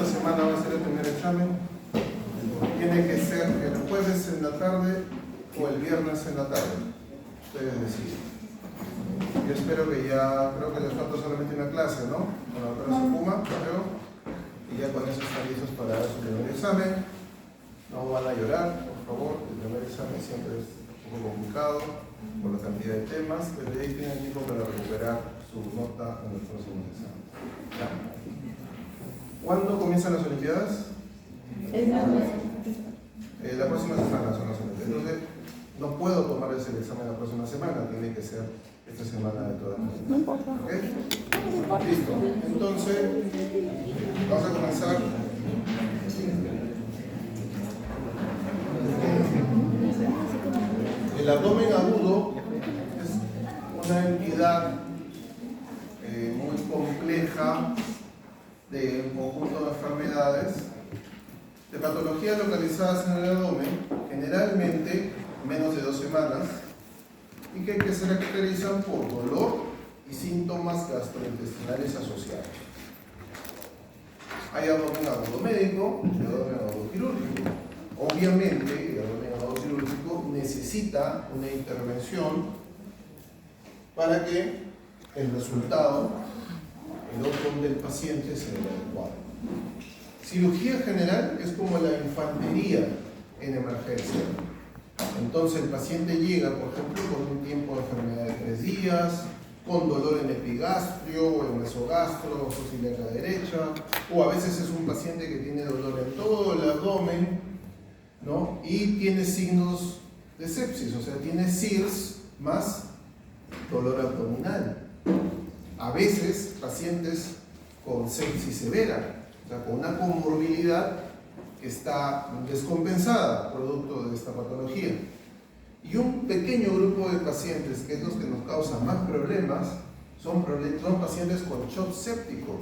esta semana va a ser el primer examen. Tiene que ser el jueves en la tarde o el viernes en la tarde. Ustedes deciden. Yo espero que ya, creo que les falta solamente una clase, ¿no? Con la doctora Sokuma, creo. Y ya con eso están listos para dar su primer examen. No van a llorar, por favor. El primer examen siempre es un poco complicado por la cantidad de temas, pero ahí tienen tiempo para recuperar su nota en los próximos exámenes. ¿Ya? ¿Cuándo comienzan las Olimpiadas? La próxima semana son las Olimpiadas. Entonces, no puedo tomar ese examen la próxima semana, tiene que ser esta semana de todas maneras. No importa. ¿Okay? Listo. Entonces, vamos a comenzar. El abdomen agudo es una entidad muy compleja de un conjunto de enfermedades, de patologías localizadas en el abdomen, generalmente menos de 2 semanas, y que se caracterizan por dolor y síntomas gastrointestinales asociados. Hay abdomen agudo médico y abdomen agudo quirúrgico. Obviamente, el abdomen agudo quirúrgico necesita una intervención para que el resultado, el outcome del paciente, sea el adecuado. Cirugía general es como la infantería en emergencia. Entonces el paciente llega, por ejemplo, con un tiempo de enfermedad de 3 días, con dolor en epigastrio o en mesogastro o ilíaca derecha, o a veces es un paciente que tiene dolor en todo el abdomen, ¿no? Y tiene signos de sepsis, o sea, tiene SIRS más dolor abdominal. A veces pacientes con sepsis severa, o sea, con una comorbilidad que está descompensada producto de esta patología. Y un pequeño grupo de pacientes, que es los que nos causan más problemas, son pacientes con shock séptico.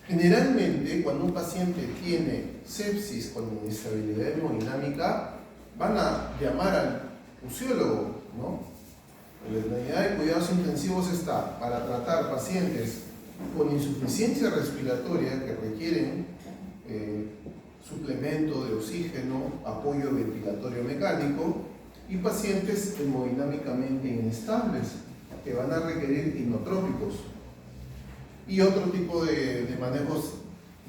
Generalmente, cuando un paciente tiene sepsis con inestabilidad hemodinámica, van a llamar al usiólogo, ¿no? La unidad de cuidados intensivos está para tratar pacientes con insuficiencia respiratoria que requieren suplemento de oxígeno, apoyo ventilatorio mecánico, y pacientes hemodinámicamente inestables que van a requerir inotrópicos y otro tipo de manejos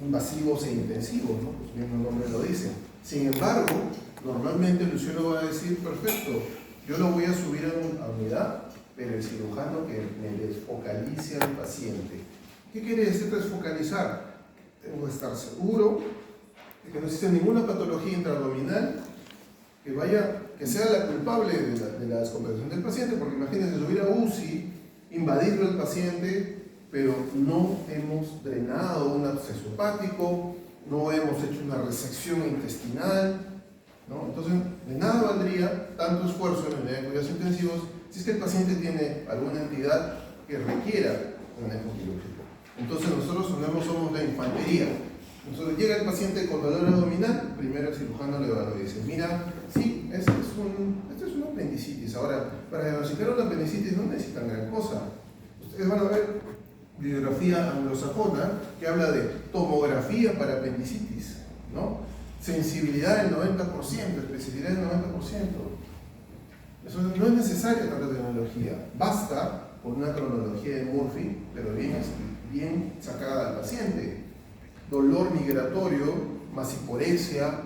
invasivos e intensivos, ¿no? Pues bien el nombre lo dice. Sin embargo, normalmente el usuario va a decir, perfecto, yo lo voy a subir a unidad, pero el cirujano que me desfocalice al paciente. ¿Qué quiere decir desfocalizar? Tengo que estar seguro de que no existe ninguna patología intraabdominal que sea la culpable de la descompensación del paciente, porque imagínense subir a UCI, invadirlo al paciente, pero no hemos drenado un absceso hepático, no hemos hecho una resección intestinal, ¿no? Entonces, de nada valdría tanto esfuerzo en la unidad de cuidados intensivos si es que el paciente tiene alguna entidad que requiera un manejo quirúrgico. Entonces, nosotros somos la infantería. Entonces, llega el paciente con dolor abdominal, primero el cirujano le evalúa y dice, mira, sí, esto es una apendicitis. Ahora, para diagnosticar una apendicitis no necesitan gran cosa. Ustedes van a ver bibliografía anglosajona que habla de tomografía para apendicitis, ¿no? Sensibilidad del 90%, especificidad del 90%. Eso no es necesaria tanta tecnología. Basta con una cronología de Murphy, pero bien sacada al paciente. Dolor migratorio, masiporesia,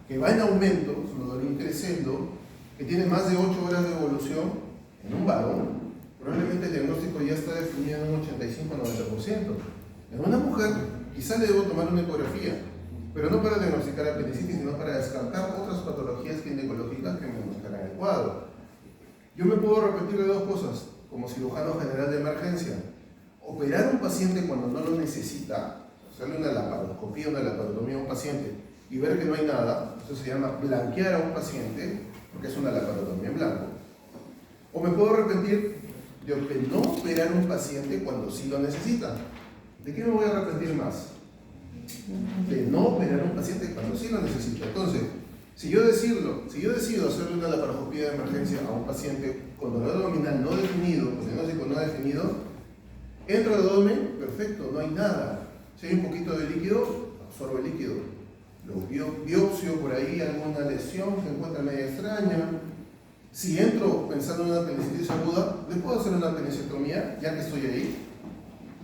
que va en aumento, es un dolor increciendo, que tiene más de 8 horas de evolución en un varón. Probablemente el diagnóstico ya está definido en un 85-90%. En una mujer, quizá le debo tomar una ecografía, pero no para diagnosticar apendicitis, sino para descartar otras patologías ginecológicas que me mostrarán el cuadro. Yo me puedo repetir de 2 cosas, como cirujano general de emergencia. Operar a un paciente cuando no lo necesita, hacerle una laparoscopía, una laparotomía a un paciente y ver que no hay nada, eso se llama blanquear a un paciente, porque es una laparotomía en blanco. O me puedo arrepentir de no operar a un paciente cuando sí lo necesita. ¿De qué me voy a arrepentir más? De no operar a un paciente cuando sí lo necesita. Entonces, si yo decido hacerle una laparoscopía de emergencia a un paciente con dolor abdominal no definido, con diagnóstico no definido, entro al abdomen, perfecto, no hay nada. Si hay un poquito de líquido, absorbe el líquido. Lo biopsio por ahí, alguna lesión que encuentra media extraña. Si entro pensando en una apendicitis aguda, ¿le puedo hacer una apendicectomía ya que estoy ahí?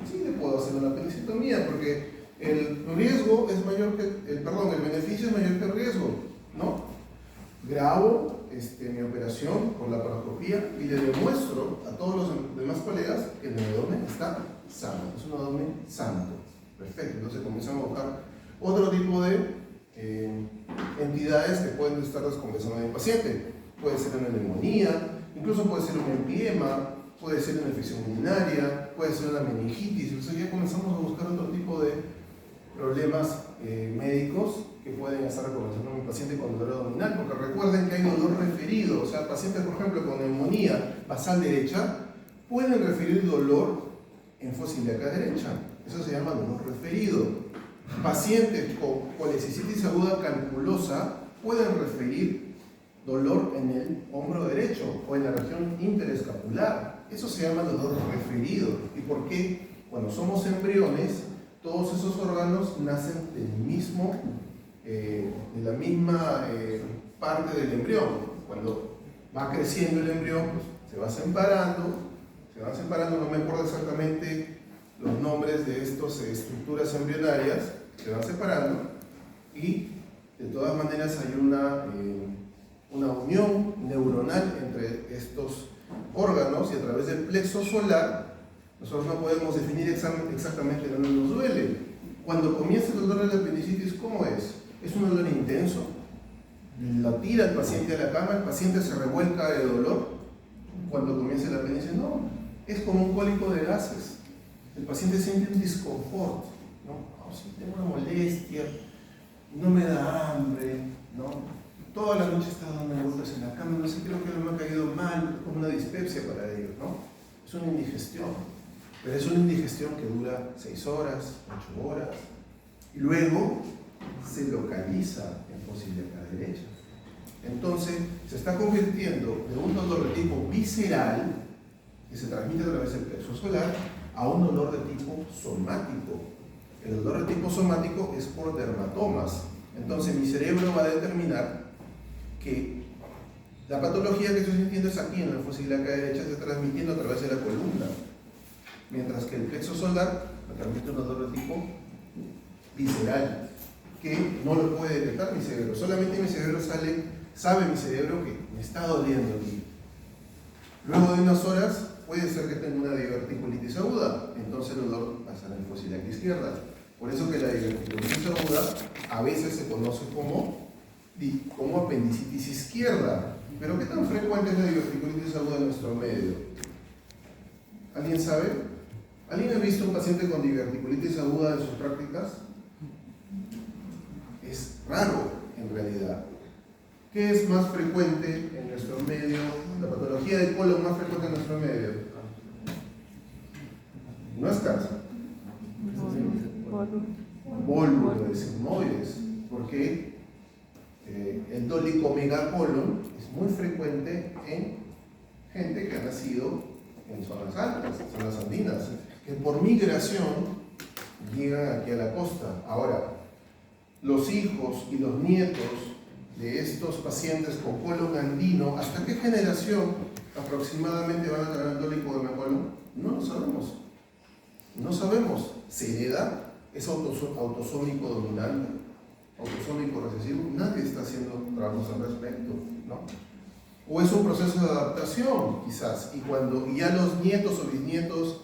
Sí, le puedo hacer una apendicectomía porque el riesgo es mayor que, el beneficio es mayor que el riesgo, ¿no? Grabo mi operación por la paroscopía y le demuestro a todos los demás colegas que el abdomen está sano, es un abdomen santo. Perfecto, entonces comenzamos a buscar otro tipo de entidades que pueden estar descompensando en el paciente. Puede ser una neumonía, incluso puede ser un empiema, puede ser una infección urinaria, puede ser una meningitis. Entonces ya comenzamos a buscar otro tipo de problemas médicos que pueden estar recomenzando en el paciente con dolor abdominal, porque recuerden que hay dolor referido, o sea, pacientes, por ejemplo, con neumonía basal derecha pueden referir dolor en fosa ilíaca derecha. Eso se llama dolor referido. Pacientes con colecicitis aguda calculosa pueden referir dolor en el hombro derecho o en la región interescapular. Eso se llama dolor referido. ¿Y por qué? Cuando somos embriones, todos esos órganos nacen de la misma parte del embrión. Cuando va creciendo el embrión, pues, se van separando, no me acuerdo exactamente los nombres de estas estructuras embrionarias, se van separando y de todas maneras hay una unión neuronal entre estos órganos y a través del plexo solar nosotros no podemos definir exactamente dónde nos duele. Cuando comienza el dolor de la apendicitis, ¿cómo es? Es un dolor intenso, la tira el paciente a la cama, el paciente se revuelca de dolor. Cuando comienza la apendicitis, no, es como un cólico de gases. El paciente siente un disconfort, ¿no? Oh, sí, tengo una molestia, no me da hambre, ¿no? Toda la noche está dando vueltas en la cama, no sé, creo que no me ha caído mal, como una dispepsia para ellos, ¿no? Es una indigestión, pero es una indigestión que dura 6 horas, 8 horas, y luego se localiza en fosa ilíaca derecha. Entonces, se está convirtiendo de un dolor de tipo visceral, que se transmite a través del plexo solar, a un dolor de tipo somático. El dolor de tipo somático es por dermatomas. Entonces, mi cerebro va a determinar que la patología que estoy sintiendo es aquí en la fosa ilíaca derecha, se está transmitiendo a través de la columna, mientras que el plexo solar me transmite un dolor de tipo visceral, que no lo puede detectar mi cerebro. Solamente mi cerebro sabe mi cerebro que me está doliendo aquí. Luego de unas horas puede ser que tenga una diverticulitis aguda, entonces el dolor va a estar en la fosa ilíaca izquierda. Por eso que la diverticulitis aguda a veces se conoce como apendicitis izquierda. Pero ¿qué tan frecuente es la diverticulitis aguda en nuestro medio? ¿Alguien sabe? ¿Alguien ha visto un paciente con diverticulitis aguda en sus prácticas? Es raro en realidad. ¿Qué es más frecuente en nuestro medio? La patología del colon más frecuente en nuestro medio. No es cáncer. Bólulo de sigmoides. Porque el dolicomegacolon es muy frecuente en gente que ha nacido en zonas altas, zonas andinas, que por migración llegan aquí a la costa. Ahora, los hijos y los nietos de estos pacientes con colon andino, ¿hasta qué generación aproximadamente van a tener el dolicomegacolon? No lo sabemos. No sabemos. ¿Se hereda? ¿Es autosómico dominante? ¿Autosómico recesivo? Nadie está haciendo trabajos al respecto, ¿no? O es un proceso de adaptación, quizás, y cuando ya los nietos o bisnietos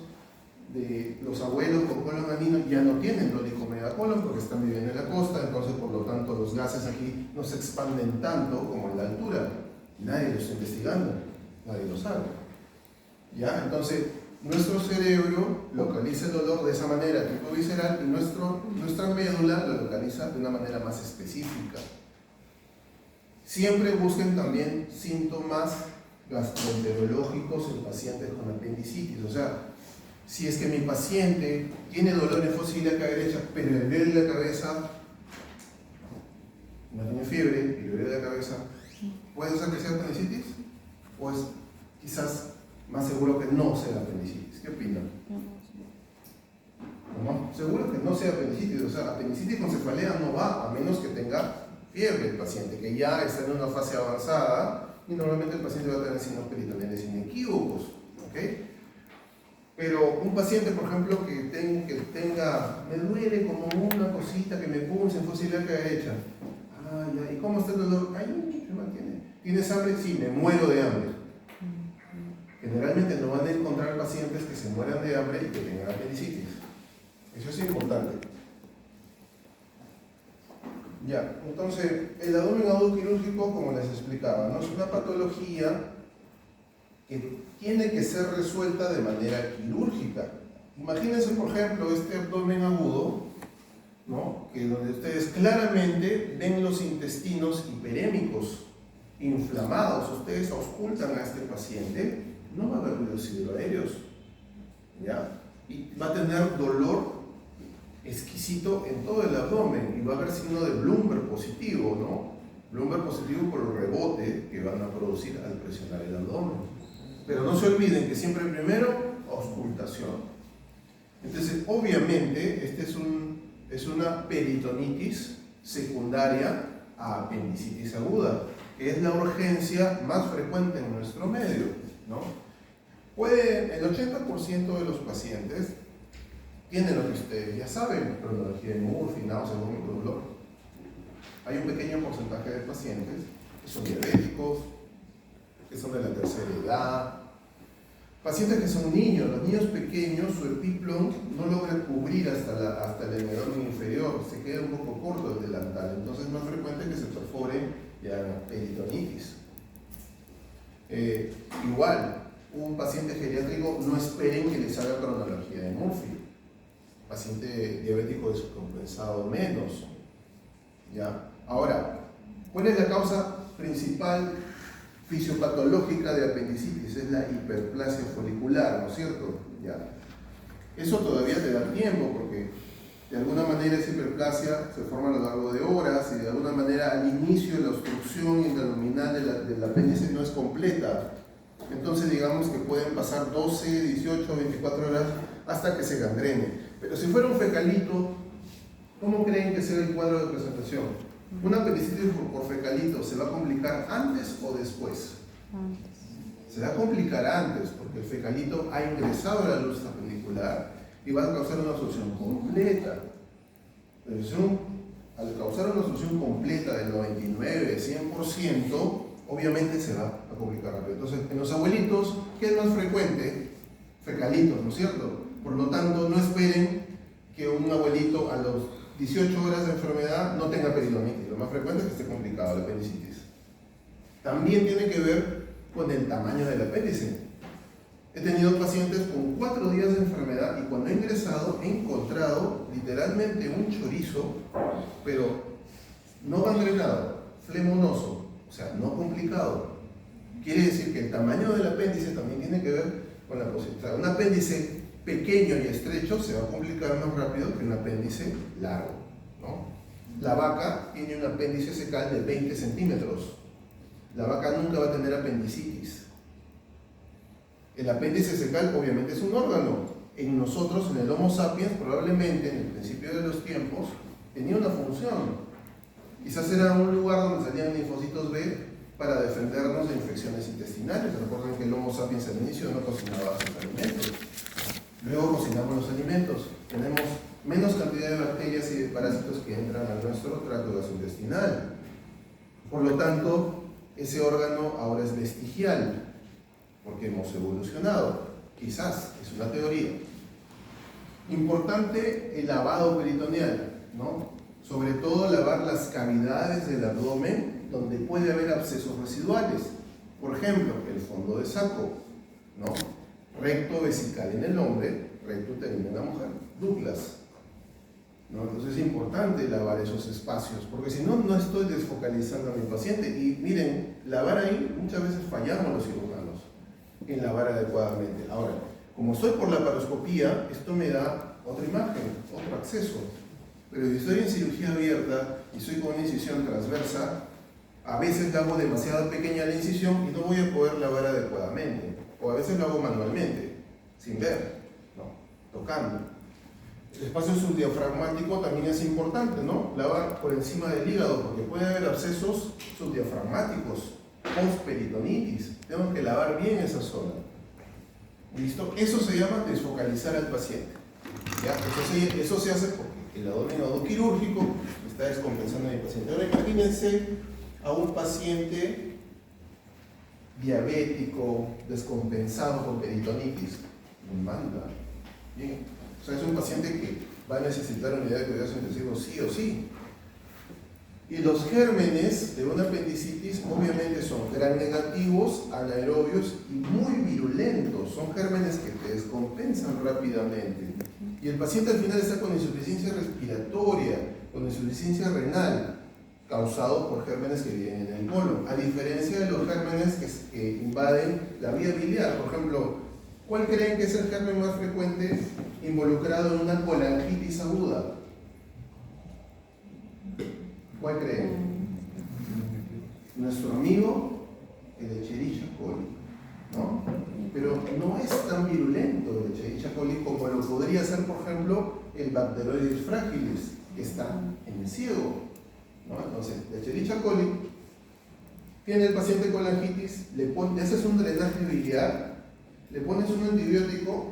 de los abuelos con colon andino ya no tienen dolicomegacolon porque están viviendo en la costa, entonces por lo tanto los gases aquí no se expanden tanto como en la altura. Nadie lo está investigando, nadie lo sabe. ¿Ya? Entonces, nuestro cerebro localiza el dolor de esa manera, tipo visceral, y nuestra médula lo localiza de una manera más específica. Siempre busquen también síntomas gastroenterológicos en pacientes con apendicitis. O sea, si es que mi paciente tiene dolor en fosa ilíaca derecha, pero le duele la cabeza, no tiene fiebre y le duele la cabeza, ¿puede ser que sea apendicitis? ¿O es quizás más seguro que no sea apendicitis? ¿Qué opinan? ¿Cómo? Seguro que no sea apendicitis. O sea, apendicitis con cefalea no va, a menos que tenga fiebre el paciente, que ya está en una fase avanzada, y normalmente el paciente va a tener signos peritoneales inequívocos, ¿ok? Pero un paciente, por ejemplo, que tenga, me duele como una cosita que me punce en fosilia que hecha. Ah, ya, ¿y cómo está el dolor? Ay, se mantiene. ¿Tienes hambre? Sí, me muero de hambre. Generalmente no van a encontrar pacientes que se mueran de hambre y que tengan apendicitis. Eso es importante. Ya, entonces, el abdomen agudo quirúrgico, como les explicaba, ¿no? Es una patología que tiene que ser resuelta de manera quirúrgica. Imagínense, por ejemplo, este abdomen agudo, ¿no? Que donde ustedes claramente ven los intestinos hiperémicos inflamados. Ustedes auscultan a este paciente, no va a haber ruidos hidroaéreos, ¿ya? Y va a tener dolor exquisito en todo el abdomen y va a haber signo de Blumberg positivo, ¿no? Blumberg positivo por el rebote que van a producir al presionar el abdomen. Pero no se olviden que siempre primero, auscultación. Entonces, obviamente, es una peritonitis secundaria a apendicitis aguda, que es la urgencia más frecuente en nuestro medio, ¿no? El 80% de los pacientes tienen lo que ustedes ya saben, cronología de Murphy, náuseas, vómito, dolor. Hay un pequeño porcentaje de pacientes que son diabéticos, que son de la tercera edad, pacientes que son niños. Los niños pequeños, su epiplón no logra cubrir hasta el edema inferior, se queda un poco corto el delantal, entonces es más frecuente que se perfore ya peritonitis. Igual, un paciente geriátrico, no esperen que les haga cronología de Murphy. Paciente diabético descompensado menos. ¿Ya? Ahora, ¿cuál es la causa principal fisiopatológica de apendicitis? Es la hiperplasia folicular, ¿no es cierto? ¿Ya? Eso todavía te da tiempo porque de alguna manera esa hiperplasia se forma a lo largo de horas y de alguna manera al inicio la obstrucción intraluminal del apéndice no es completa. Entonces digamos que pueden pasar 12, 18, 24 horas hasta que se gangrene. Pero si fuera un fecalito, ¿cómo creen que será el cuadro de presentación? ¿Una apendicitis por fecalito se va a complicar antes o después? Antes. Se va a complicar antes porque el fecalito ha ingresado a la luz apendicular y va a causar una obstrucción completa. Al causar una obstrucción completa del 99, 100%, obviamente se va a complicar rápido. Entonces, en los abuelitos, ¿qué es más frecuente? Fecalitos, ¿no es cierto? Por lo tanto, no esperen que un abuelito a los 18 horas de enfermedad no tenga peritonitis. Lo más frecuente es que esté complicado la apendicitis. También tiene que ver con el tamaño del apéndice. He tenido pacientes con 4 días de enfermedad y cuando he ingresado he encontrado literalmente un chorizo, pero no gangrenado, flemonoso, o sea, no complicado. Quiere decir que el tamaño del apéndice también tiene que ver con la posibilidad. Un apéndice pequeño y estrecho se va a complicar más rápido que un apéndice largo, ¿no? La vaca tiene un apéndice secal de 20 centímetros. La vaca nunca va a tener apendicitis. El apéndice secal obviamente es un órgano. En nosotros, en el Homo sapiens, probablemente en el principio de los tiempos, tenía una función. Quizás era un lugar donde salían linfocitos B para defendernos de infecciones intestinales. Recuerden que el Homo sapiens al inicio no cocinaba sus alimentos. Luego cocinamos los alimentos. Tenemos menos cantidad de bacterias y de parásitos que entran a nuestro tracto gastrointestinal. Por lo tanto, ese órgano ahora es vestigial, porque hemos evolucionado. Quizás, es una teoría. Importante el lavado peritoneal, ¿no? Sobre todo lavar las cavidades del abdomen donde puede haber abscesos residuales. Por ejemplo, el fondo de saco, ¿no? Recto vesical en el hombre, recto uterino en la mujer, Douglas, ¿no? Entonces es importante lavar esos espacios, porque si no, no estoy desfocalizando a mi paciente. Y miren, lavar ahí, muchas veces fallamos los cirujanos en lavar adecuadamente. Ahora, como estoy por la paroscopía, esto me da otra imagen, otro acceso. Pero si estoy en cirugía abierta y soy con una incisión transversa, a veces hago demasiado pequeña la incisión y no voy a poder lavar adecuadamente. O a veces lo hago manualmente, sin ver, ¿no? Tocando. El espacio subdiafragmático también es importante, ¿no? Lavar por encima del hígado, porque puede haber abscesos subdiafragmáticos, postperitonitis. Tenemos que lavar bien esa zona. ¿Listo? Eso se llama desfocalizar al paciente. ¿Ya? Eso se hace porque el abdomen agudo quirúrgico está descompensando a mi paciente. Ahora imagínense a un paciente diabético, descompensado con peritonitis. Manda. Bien. O sea, es un paciente que va a necesitar unidad de cuidados intensivos sí o sí. Y los gérmenes de una apendicitis obviamente son gram negativos, anaerobios y muy virulentos. Son gérmenes que te descompensan rápidamente. Y el paciente al final está con insuficiencia respiratoria, con insuficiencia renal, causado por gérmenes que viven en el colon. A diferencia de los gérmenes que invaden la vía biliar. Por ejemplo, ¿cuál creen que es el germen más frecuente involucrado en una colangitis aguda? ¿Cuál creen? Nuestro amigo, el Escherichia coli, ¿no? Pero no es tan virulento el Escherichia coli como lo podría ser, por ejemplo, el Bacteroides fragilis, que está en el ciego, ¿no? Entonces, el Escherichia coli tiene el paciente colangitis, le haces un drenaje biliar, le pones un antibiótico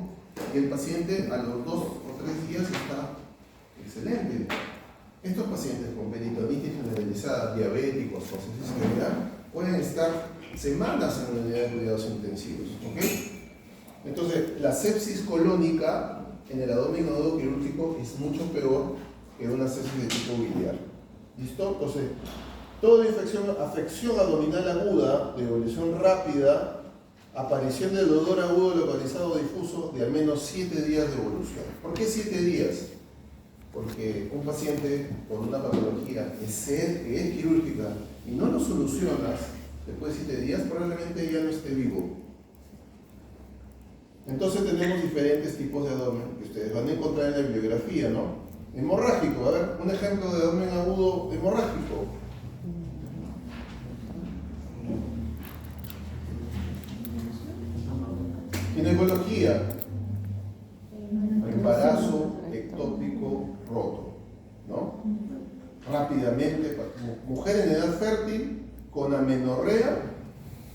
y el paciente a los 2 o 3 días está excelente. Estos pacientes con peritonitis generalizada, diabéticos, con sepsis severa, pueden estar semanas en la unidad de cuidados intensivos. ¿Okay? Entonces, la sepsis colónica en el abdomen agudo quirúrgico es mucho peor que una sepsis de tipo biliar. ¿Listo? Entonces, toda afección abdominal aguda de evolución rápida, aparición del dolor agudo localizado difuso de al menos 7 días de evolución. ¿Por qué 7 días? Porque un paciente con una patología que es quirúrgica y no lo solucionas después de 7 días, probablemente ya no esté vivo. Entonces tenemos diferentes tipos de abdomen que ustedes van a encontrar en la bibliografía, ¿no? Hemorrágico, a ver, un ejemplo de abdomen agudo hemorrágico. Ginecología, embarazo ectópico roto, ¿no? Rápidamente, mujer en edad fértil con amenorrea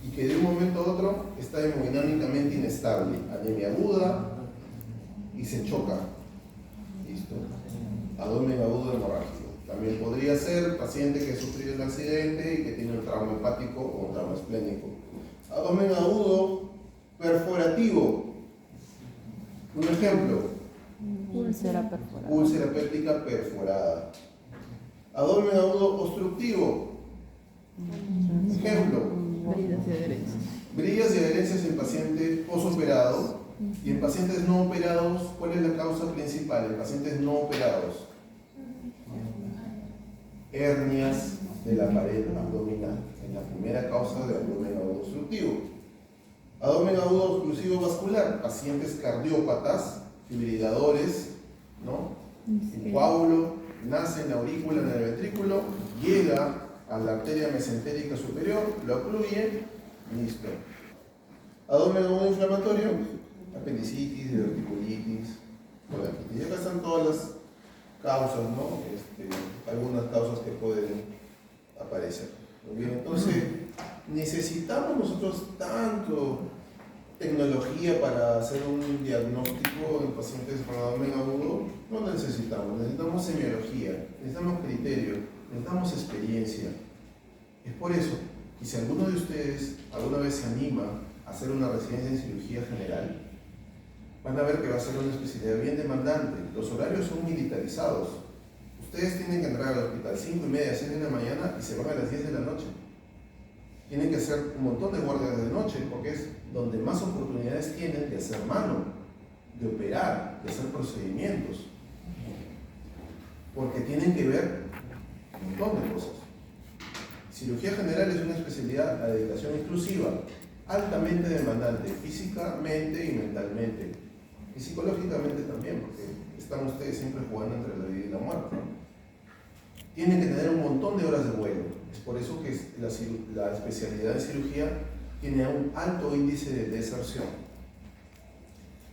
y que de un momento a otro está hemodinámicamente inestable, anemia aguda y se choca. ¿Listo? Abdomen agudo hemorrágico. También podría ser paciente que sufrió un accidente y que tiene un trauma hepático o un trauma esplénico. Abdomen agudo perforativo. Un ejemplo. Úlcera perforada. Úlcera péptica perforada. Abdomen agudo obstructivo. Ejemplo. Bridas y adherencias. Bridas y adherencias en paciente posoperado. Y en pacientes no operados, ¿cuál es la causa principal? En pacientes no operados. Hernias de la pared abdominal. Es la primera causa de abdomen agudo obstructivo. Abdomen agudo oclusivo vascular. Pacientes cardiópatas, fibriladores, ¿no? El coágulo nace en la aurícula, en el ventrículo, llega a la arteria mesentérica superior, lo ocluye, listo. Abdomen agudo inflamatorio, apendicitis, diverticulitis, colangitis. Y acá están todas las causas, ¿no? Algunas causas que pueden aparecer. ¿Bien? Entonces, ¿necesitamos nosotros tanto tecnología para hacer un diagnóstico en pacientes con abdomen agudo? No necesitamos. Necesitamos semiología, necesitamos criterio, necesitamos experiencia. Es por eso que si alguno de ustedes alguna vez se anima a hacer una residencia en cirugía general, van a ver que va a ser una especialidad bien demandante. Los horarios son militarizados. Ustedes tienen que entrar al hospital 5:30, 6 de la mañana y se van a las 10 de la noche. Tienen que hacer un montón de guardias de noche porque es donde más oportunidades tienen de hacer mano, de operar, de hacer procedimientos. Porque tienen que ver un montón de cosas. Cirugía general es una especialidad a dedicación exclusiva, altamente demandante, físicamente y mentalmente. Y psicológicamente también, porque están ustedes siempre jugando entre la vida y la muerte. Tienen que tener un montón de horas de vuelo. Es por eso que la especialidad de cirugía tiene un alto índice de deserción.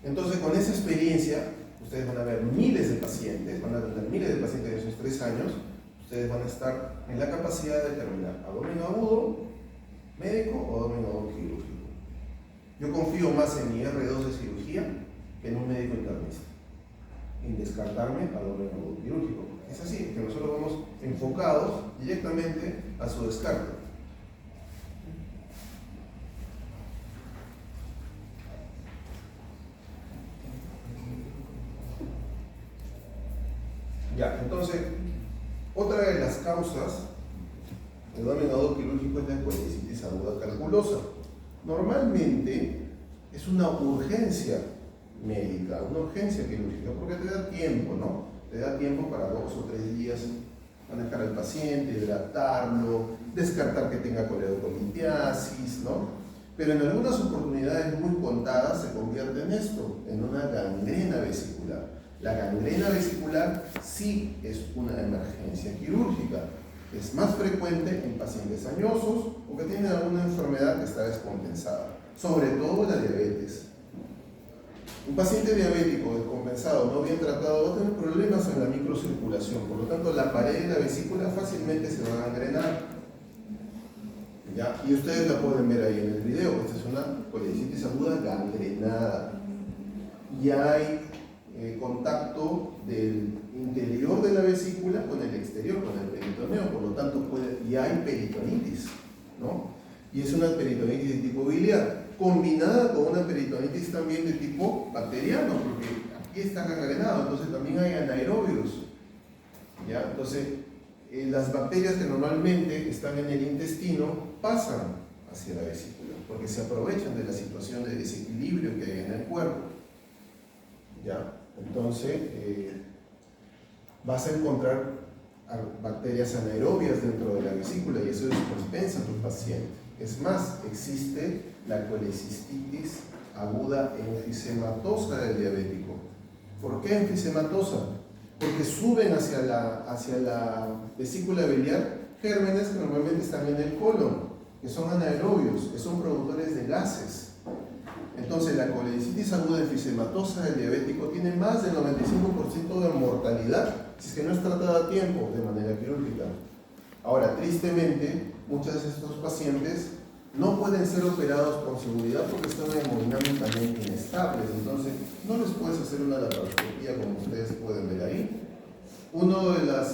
Entonces, con esa experiencia, ustedes van a ver miles de pacientes, van a tener miles de pacientes en esos 3 años, ustedes van a estar en la capacidad de determinar abdomen agudo, médico o abdomen agudo quirúrgico. Yo confío más en mi R2 de cirugía que en un médico internista, en descartarme abdomen agudo quirúrgico. Es así, que nosotros vamos enfocados directamente a su descarte. Ya, entonces, otra de las causas del abdomen agudo quirúrgico es la colecitis aguda calculosa. Normalmente es una urgencia médica, una urgencia quirúrgica, porque te da tiempo, ¿no? Te da tiempo para 2 o 3 días manejar al paciente, hidratarlo, descartar que tenga coledocolitiasis, ¿no? Pero en algunas oportunidades muy contadas se convierte en esto, en una gangrena vesicular. La gangrena vesicular sí es una emergencia quirúrgica. Es más frecuente en pacientes añosos o que tienen alguna enfermedad que está descompensada, sobre todo la diabetes. Un paciente diabético descompensado, no bien tratado, va a tener problemas en la microcirculación, por lo tanto la pared de la vesícula fácilmente se va a gangrenar. ¿Ya? Y ustedes la pueden ver ahí en el video, esta es una colecitis aguda gangrenada. Y hay contacto del interior de la vesícula con el exterior, con el peritoneo, por lo tanto y hay peritonitis, ¿no? Y es una peritonitis de tipo biliar, combinada con una peritonitis también de tipo bacteriano, porque aquí está gangrenado, entonces también hay anaerobios, ¿ya? Entonces, las bacterias que normalmente están en el intestino pasan hacia la vesícula, porque se aprovechan de la situación de desequilibrio que hay en el cuerpo, ¿ya? Entonces, vas a encontrar bacterias anaerobias dentro de la vesícula y eso descompensa a tu paciente. Es más, existe la colecistitis aguda enfisematosa del diabético. ¿Por qué enfisematosa? Porque suben hacia la vesícula biliar gérmenes que normalmente están en el colon, que son anaerobios, que son productores de gases. Entonces, la colecitis aguda enfisematosa del diabético tiene más del 95% de mortalidad si es que no es tratada a tiempo de manera quirúrgica. Ahora, tristemente, muchos de estos pacientes no pueden ser operados con seguridad porque están hemodinámicamente inestables, entonces no les puedes hacer una laparoscopía como ustedes pueden ver ahí. Uno de los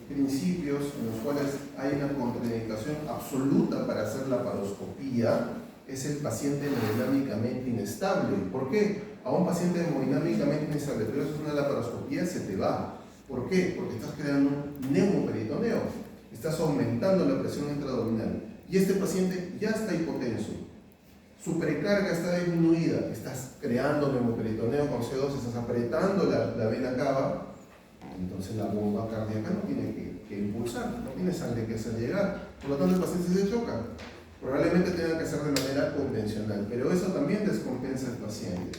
principios en los cuales hay una contraindicación absoluta para hacer laparoscopía es el paciente hemodinámicamente inestable. ¿Por qué? A un paciente hemodinámicamente inestable, pero es una laparoscopía, se te va. ¿Por qué? Porque estás creando un neumoperitoneo, estás aumentando la presión intraabdominal y este paciente ya está hipotenso, su precarga está disminuida, estás creando neumoperitoneo con CO2, estás apretando la vena cava, entonces la bomba cardíaca no tiene que impulsar, no tiene sangre que hacer llegar, por lo tanto el paciente se choca. Probablemente tenga que hacer de manera convencional, pero eso también descompensa al paciente.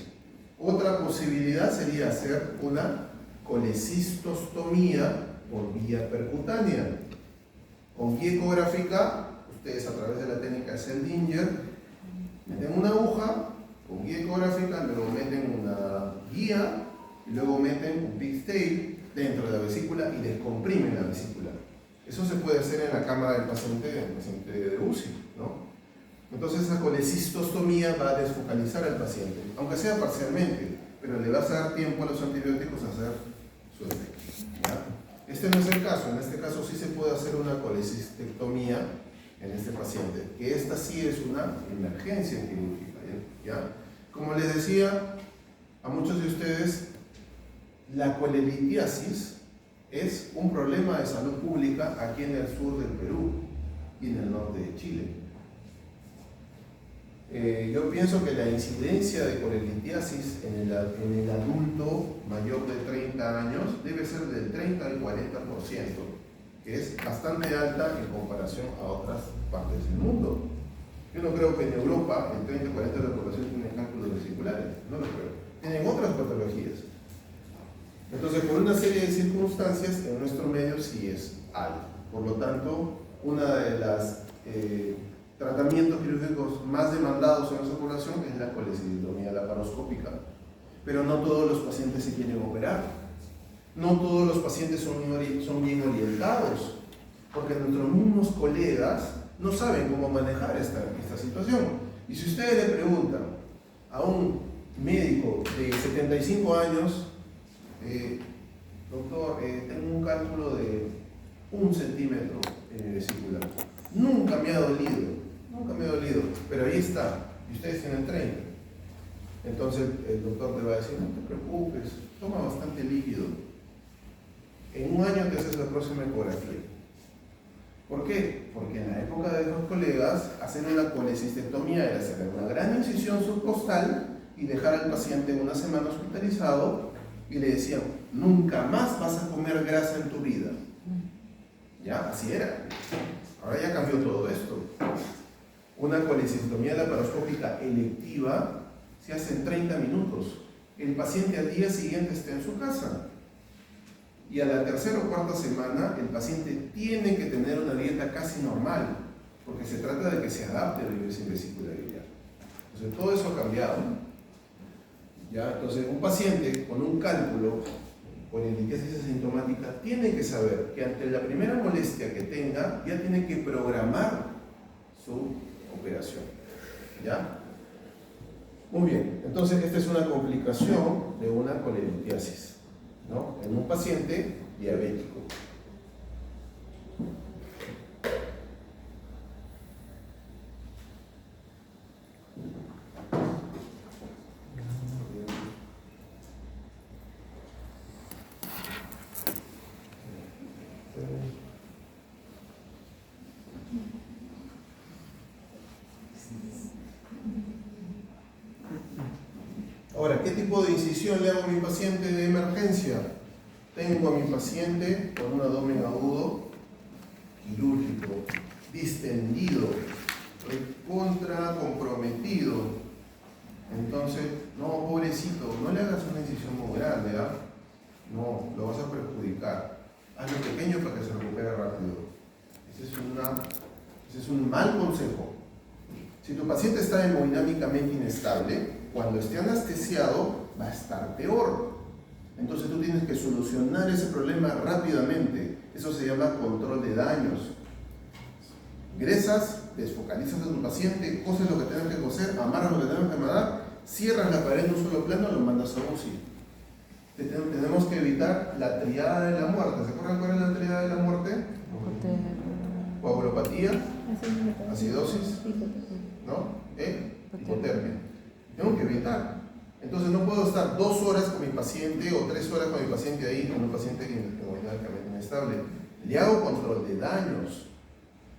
Otra posibilidad sería hacer una colecistostomía por vía percutánea. Con guía ecográfica, ustedes a través de la técnica de Seldinger meten una aguja con guía ecográfica, luego meten una guía y luego meten un pigtail dentro de la vesícula y descomprimen la vesícula. Eso se puede hacer en la cama del paciente de UCI, ¿no? Entonces esa colecistostomía va a desfocalizar al paciente, aunque sea parcialmente, pero le vas a dar tiempo a los antibióticos a hacer su efecto, ¿ya? Este no es el caso, en este caso sí se puede hacer una colecistectomía en este paciente, que esta sí es una emergencia quirúrgica, ¿ya? Como les decía a muchos de ustedes, la colelitiasis es un problema de salud pública aquí en el sur del Perú y en el norte de Chile. Yo pienso que la incidencia de colelitiasis en el adulto mayor de 30 años debe ser del 30 al 40%, que es bastante alta en comparación a otras partes del mundo. Yo no creo que en Europa el 30 o 40% de la población tiene cálculos vesiculares, no lo creo. Tienen otras patologías. Entonces, por una serie de circunstancias, en nuestro medio sí es alto. Por lo tanto, una de las tratamientos quirúrgicos más demandados en nuestra población es la colecistectomía laparoscópica. pero no todos los pacientes se quieren operar. No todos los pacientes son bien orientados, porque nuestros mismos colegas no saben cómo manejar esta situación. Y si ustedes le preguntan a un médico de 75 años, doctor, tengo un cálculo de 1 centímetro en mi vesícula, nunca me ha dolido, pero ahí está, y ustedes tienen 30. Entonces el doctor te va a decir, no te preocupes, toma bastante líquido, en 1 año te haces la próxima ecografía. ¿Por qué? Porque en la época de los colegas, hacer una colecistectomía era hacer una gran incisión subcostal y dejar al paciente 1 semana hospitalizado, y le decían, nunca más vas a comer grasa en tu vida. Ya, así era. Ahora ya cambió todo esto. Una colecistectomía laparoscópica electiva se hace en 30 minutos. El paciente al día siguiente está en su casa. Y a la 3ª o 4ª semana el paciente tiene que tener una dieta casi normal, porque se trata de que se adapte a vivir sin vesícula biliar. Entonces todo eso ha cambiado. ¿Ya? Entonces un paciente con un cálculo por litiasis asintomática tiene que saber que ante la primera molestia que tenga ya tiene que programar su operación. ¿Ya? Muy bien, entonces esta es una complicación de una colelitiasis, ¿no? En un paciente diabético. Ahora, ¿qué tipo de incisión le hago a mi paciente de emergencia? Tengo a mi paciente con un abdomen agudo, quirúrgico, distendido, contra comprometido. Entonces, no, pobrecito, no le hagas una incisión muy grande, ¿ah? No, lo vas a perjudicar. Hazlo pequeño para que se recupere rápido. Ese es un mal consejo. Si tu paciente está hemodinámicamente inestable, cuando esté anestesiado va a estar peor. Entonces tú tienes que solucionar ese problema rápidamente. Eso se llama control de daños. Ingresas, desfocalizas a tu paciente, coses lo que tengas que coser, amarras lo que tengas que amarrar, cierras la pared en un solo plano, lo mandas a UCI. Tenemos que evitar la triada de la muerte. ¿Se acuerdan cuál es la triada de la muerte? Coagulopatía, acidosis, ¿no? Hipotermia. Tengo que evitar. Entonces no puedo estar 2 horas con mi paciente o 3 horas con mi paciente ahí, con un paciente hemodinámicamente inestable. Le hago control de daños,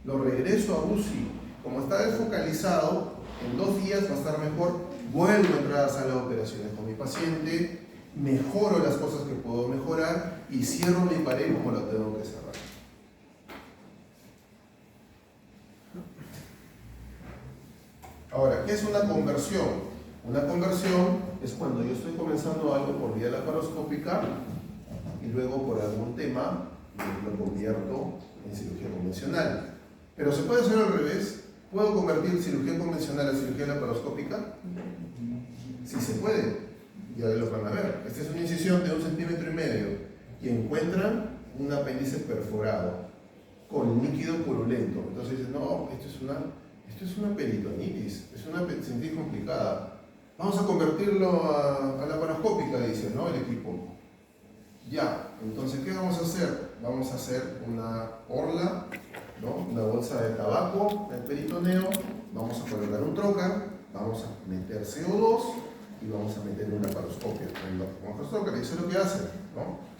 lo regreso a UCI. Como está desfocalizado, en 2 días va a estar mejor, vuelvo a entrar a sala de operaciones con mi paciente, mejoro las cosas que puedo mejorar y cierro mi pared como la tengo que cerrar. Ahora, ¿qué es una conversión? Una conversión es cuando yo estoy comenzando algo por vía laparoscópica y luego por algún tema lo convierto en cirugía convencional. Pero se puede hacer al revés. ¿Puedo convertir cirugía convencional a cirugía laparoscópica? Sí se puede. Ya lo van a ver. Esta es una incisión de 1,5 centímetros y encuentran un apéndice perforado con líquido purulento. Entonces dicen, no, esto es una peritonitis, es una peritonitis complicada. Vamos a convertirlo a laparoscópica, dice, ¿no? El equipo. Ya, entonces, ¿qué vamos a hacer? Vamos a hacer una orla, ¿no? Una bolsa de tabaco del peritoneo, vamos a colocar un trocar, vamos a meter CO2 y vamos a meter una laparoscopia. Vamos a trocar, eso es lo que hace, ¿no?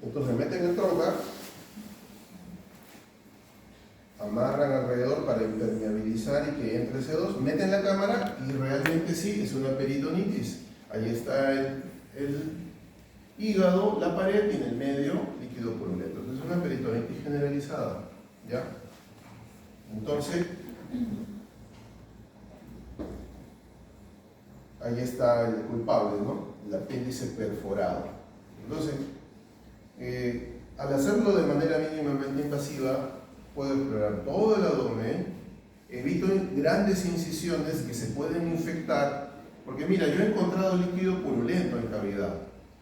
Entonces meten el trocar, amarran alrededor para impermeabilizar y que entre CO2, meten la cámara y realmente sí, es una peritonitis. Ahí está el hígado, la pared y en el medio líquido purulento. Entonces es una peritonitis generalizada, ¿ya? Entonces, ahí está el culpable, ¿no? El apéndice perforado. Entonces, al hacerlo de manera mínimamente invasiva, puedo explorar todo el abdomen, evito grandes incisiones que se pueden infectar, porque mira, yo he encontrado líquido purulento en cavidad.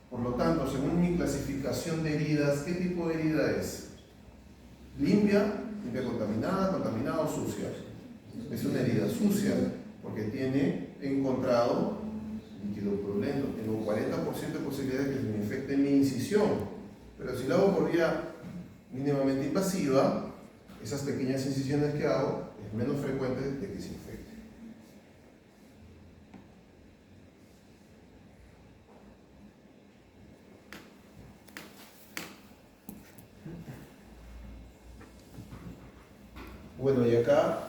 Por lo tanto, según mi clasificación de heridas, ¿qué tipo de herida es? Limpia, limpia contaminada o sucia. Es una herida sucia, porque he encontrado líquido purulento. Tengo un 40% de posibilidad de que se me infecte mi incisión. Pero si lo hago por vía mínimamente invasiva, esas pequeñas incisiones que hago es menos frecuente de que se infecte. Bueno, y acá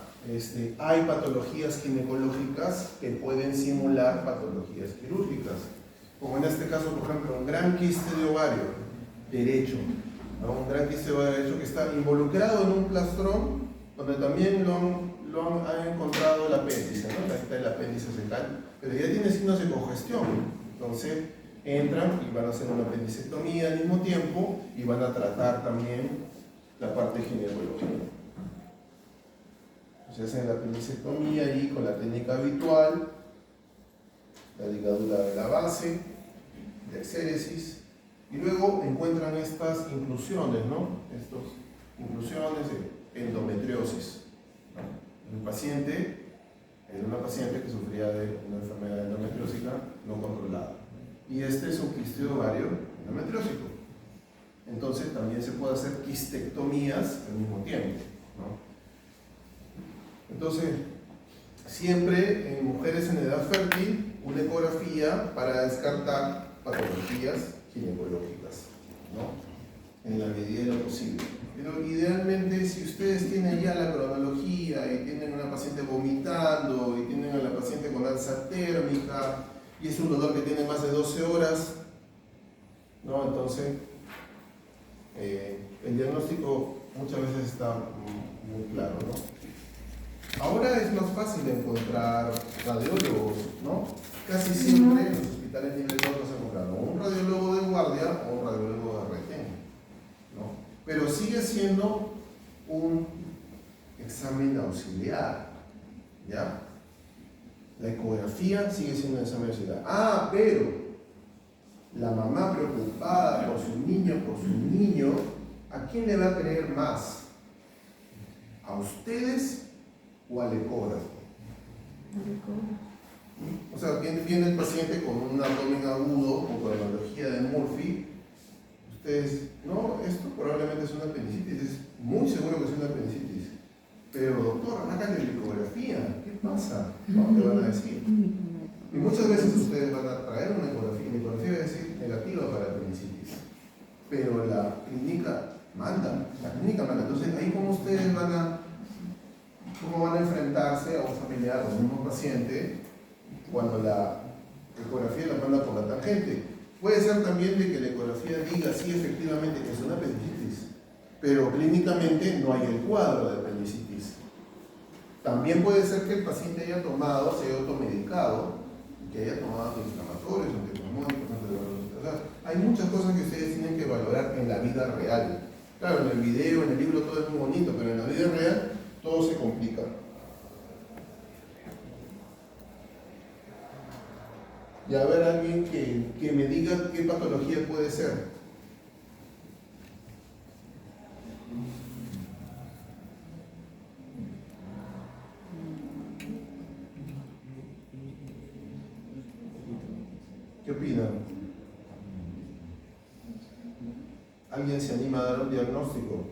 hay patologías ginecológicas que pueden simular patologías quirúrgicas. Como en este caso, por ejemplo, un gran quiste de ovario derecho, ¿no? Un gran quiste de ovario derecho que está involucrado en un plastrón donde también han encontrado el apéndice, ¿no? Ahí está el apéndice fecal, pero ya tiene signos de congestión. Entonces entran y van a hacer una apendicectomía al mismo tiempo y van a tratar también la parte ginecológica. Se hacen la apendicectomía ahí con la técnica habitual, la ligadura de la base, de exéresis, y luego encuentran estas inclusiones, ¿no? Estas inclusiones de endometriosis, ¿no? Un paciente, era una paciente que sufría de una enfermedad endometriósica no controlada. Y este es un quiste de ovario endometriósico. Entonces también se puede hacer quistectomías al mismo tiempo, ¿no? Entonces, siempre en mujeres en edad fértil, una ecografía para descartar patologías ginecológicas, ¿no? En la medida de lo posible. Pero idealmente, si ustedes tienen ya la cronología y tienen una paciente vomitando y tienen a la paciente con alza térmica y es un dolor que tiene más de 12 horas, ¿no? Entonces, el diagnóstico muchas veces está muy claro, ¿no? Ahora es más fácil encontrar radiólogos, ¿no? Casi siempre en los hospitales nivel 2 se encuentran un radiólogo de guardia o un radiólogo de retén, ¿no? Pero sigue siendo un examen auxiliar, ¿ya? La ecografía sigue siendo un examen auxiliar. Ah, pero la mamá preocupada por su niño, ¿a quién le va a creer más? ¿A ustedes o al ecógrafo? O sea, viene el paciente con un abdomen agudo con cronología de Murphy. Ustedes, no, esto probablemente es una apendicitis, es muy seguro que es una apendicitis. Pero doctor, hágale la ecografía, ¿qué pasa? ¿No? Te van a decir. Y muchas veces ustedes van a traer una ecografía, y la ecografía va a decir negativa para apendicitis. Pero la clínica manda, Entonces, ahí como ustedes ¿cómo van a enfrentarse a un familiar o a un mismo paciente cuando la ecografía la manda por la tangente? Puede ser también de que la ecografía diga sí, efectivamente, que es una apendicitis, pero clínicamente no hay el cuadro de apendicitis. También puede ser que el paciente haya tomado, se haya automedicado, que haya tomado antiinflamatorios, antipulmónicos, o sea, hay muchas cosas que ustedes tienen que valorar en la vida real. Claro, en el video, en el libro todo es muy bonito, pero en la vida real todo se complica. Y a ver alguien que me diga qué patología puede ser. ¿Qué opinan? ¿Alguien se anima a dar un diagnóstico?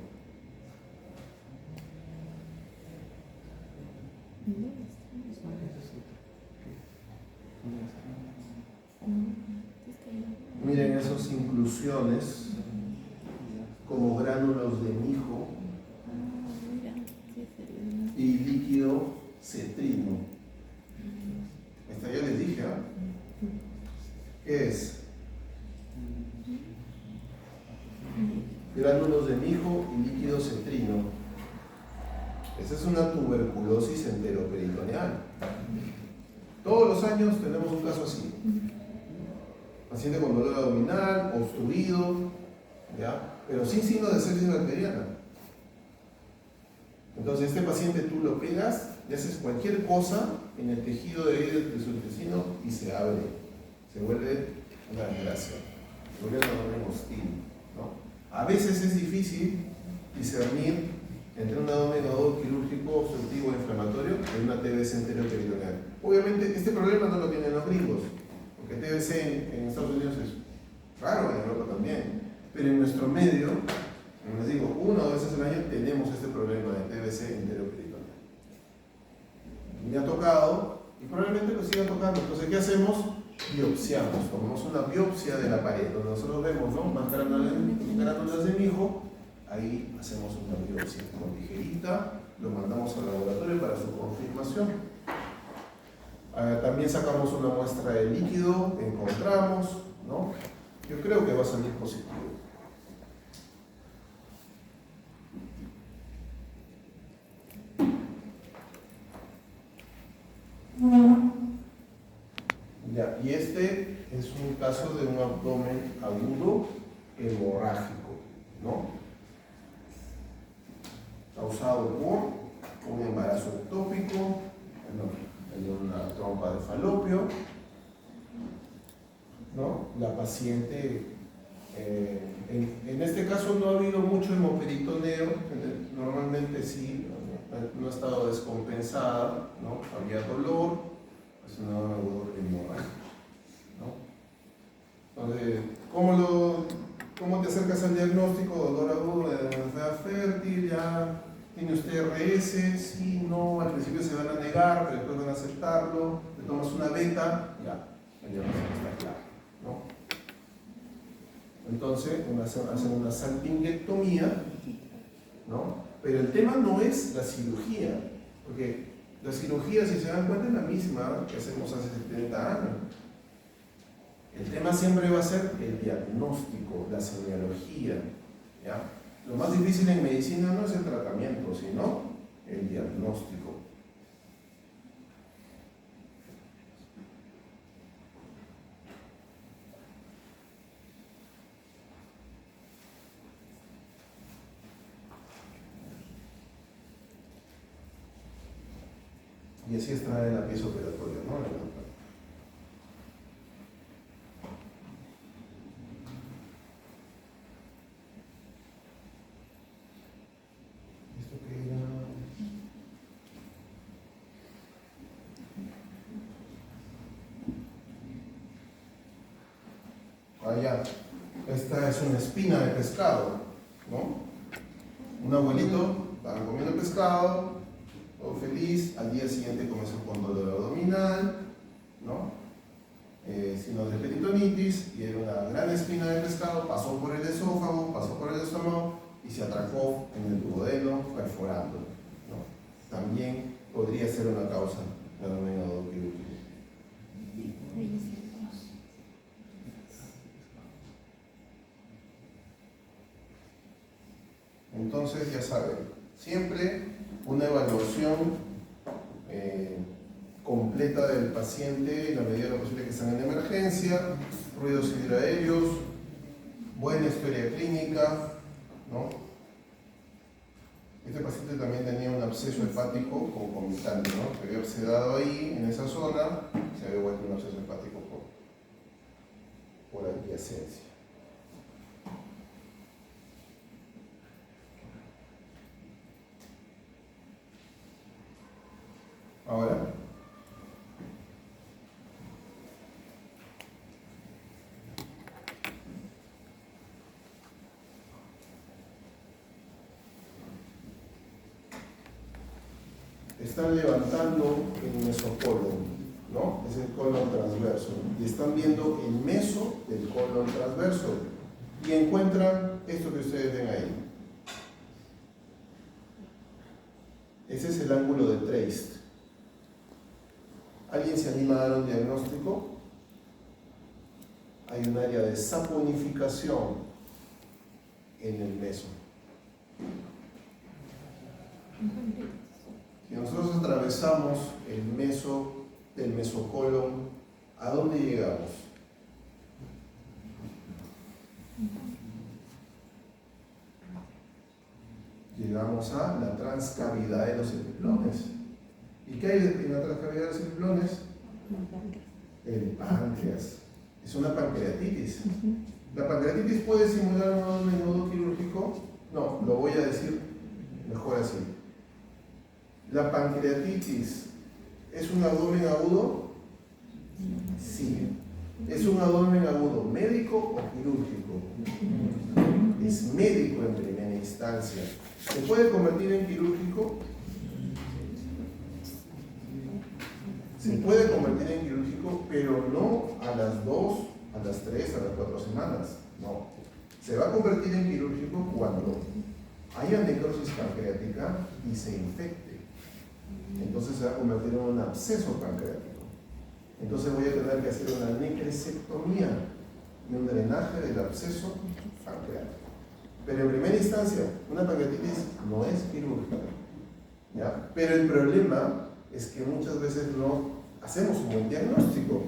Miren esas inclusiones como gránulos de mijo y líquido cetrino. Esta ya les dije, ¿ah? ¿Qué es? Gránulos de mijo y líquido cetrino. Esa es una tuberculosis enteroperitoneal. Todos los años tenemos un caso así. Paciente con dolor abdominal, obstruido, ¿ya? Pero sin signos de sepsis bacteriana. Entonces este paciente tú lo pegas y haces cualquier cosa en el tejido de su intestino y se abre, se vuelve una desgracia, se vuelve un abdomen hostil, ¿no? A veces es difícil discernir entre un abdomen agudo quirúrgico obstructivo inflamatorio y una TBC enteroperitoneal. Obviamente este problema no lo tienen los gringos, porque TBC en Estados Unidos es raro, en Europa también, pero en nuestro medio, como les digo, 1 o 2 veces al año tenemos este problema de TBC enteroperitoneal. Me ha tocado y probablemente lo siga tocando. Entonces, ¿qué hacemos? Biopsiamos, tomamos una biopsia de la pared, donde nosotros vemos, ¿no?, más gránulas de mijo. Ahí hacemos una biopsia con tijerita, lo mandamos al laboratorio para su confirmación. También sacamos una muestra de líquido, encontramos, ¿no? Yo creo que va a salir positivo. Ya, y este es un caso de un abdomen agudo hemorrágico, ¿no?, causado por un embarazo ectópico, una trompa de falopio, ¿no? La paciente, en este caso no ha habido mucho hemoperitoneo, normalmente sí, no ha estado descompensada, ¿no? Había dolor, es un dolor hemorrágico, ¿no? Entonces, ¿cómo te acercas al diagnóstico? Dolor agudo de enfermedad fértil, ya tiene usted RS, sí, no, al principio se van a negar, pero después van a aceptarlo, le tomas una beta, ya, el diagnóstico está claro, ¿no? Entonces, hacen una salpingectomía, ¿no? Pero el tema no es la cirugía, porque la cirugía, si se dan cuenta, es la misma que hacemos hace 70 años. El tema siempre va a ser el diagnóstico, la semiología, ¿ya? Lo más difícil en medicina no es el tratamiento, sino el diagnóstico. Y así está en la pieza operatoria, ¿no? Allá, esta es una espina de pescado, ¿no? Un abuelito estaba comiendo pescado, todo feliz, al día siguiente comenzó con dolor abdominal, ¿no? Sino de peritonitis, y era una gran espina de pescado, pasó por el esófago, pasó por el estómago y se atracó en el duodeno, perforando, ¿no? También podría ser una causa de abdomen agudo quirúrgico. Entonces, ya saben, siempre una evaluación completa del paciente en la medida de lo posible que están en emergencia, ruidos hidroaéreos, buena historia clínica, ¿no? Este paciente también tenía un absceso hepático concomitante, ¿no? Se había obsedado ahí, en esa zona, se había vuelto un absceso hepático por adyacencia. Ahora, están levantando el mesocolon, ¿no? Es el colon transverso, y están viendo el meso del colon transverso y encuentran esto que ustedes ven ahí. Ese es el ángulo de Treist. ¿Alguien se anima a dar un diagnóstico? Hay un área de saponificación en el meso. Si nosotros atravesamos el meso del mesocolon, ¿a dónde llegamos? llegamos a la transcavidad de los epiplones. ¿Y qué hay en la transcavidad de los epiplones? El páncreas. Es una pancreatitis. ¿La pancreatitis puede simular un menudo quirúrgico? No, lo voy a decir mejor así. ¿La pancreatitis es un abdomen agudo? Sí. ¿Es un abdomen agudo médico o quirúrgico? Es médico en primera instancia. ¿Se puede convertir en quirúrgico? Se puede convertir en quirúrgico, pero no a las 2, a las 3, a las 4 semanas. No. Se va a convertir en quirúrgico cuando haya necrosis pancreática y se infecte. Entonces se va a convertir en un absceso pancreático. Entonces voy a tener que hacer una necresectomía y un drenaje del absceso pancreático. Pero en primera instancia, una pancreatitis no es quirúrgica, ¿ya? Pero el problema es que muchas veces no hacemos un buen diagnóstico,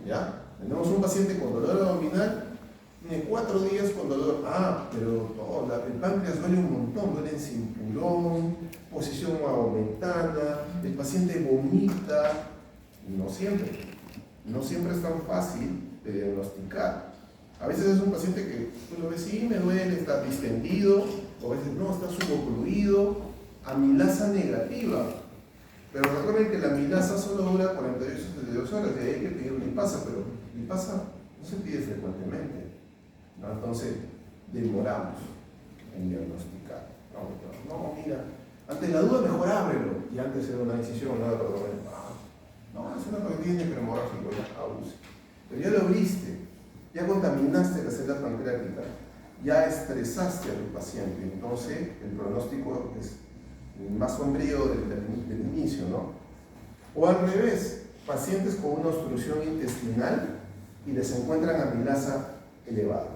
¿ya? Tenemos un paciente con dolor abdominal, tiene 4 días con dolor, pero el páncreas duele un montón, duele en cinturón, posición aumentada, el paciente vomita. No siempre es tan fácil de diagnosticar. A veces es un paciente que tú lo ves, sí, me duele, está distendido, o a veces no, está subocluido, amilasa negativa. Pero recuerden que la amilasa solo dura 48 a 72 horas, y hay que pedir lipasa, pero lipasa no se pide frecuentemente, ¿no? Entonces demoramos en diagnosticar. No, mira, ante la duda mejor ábrelo, y antes era una decisión, nada, perdón. No, es una pancreatitis hemorrágico, ya abuse. Pero ya lo abriste, ya contaminaste la celda pancreática, ya estresaste a tu paciente, entonces el pronóstico es más sombrío del inicio, ¿no? O al revés, pacientes con una obstrucción intestinal y les encuentran amilasa elevada.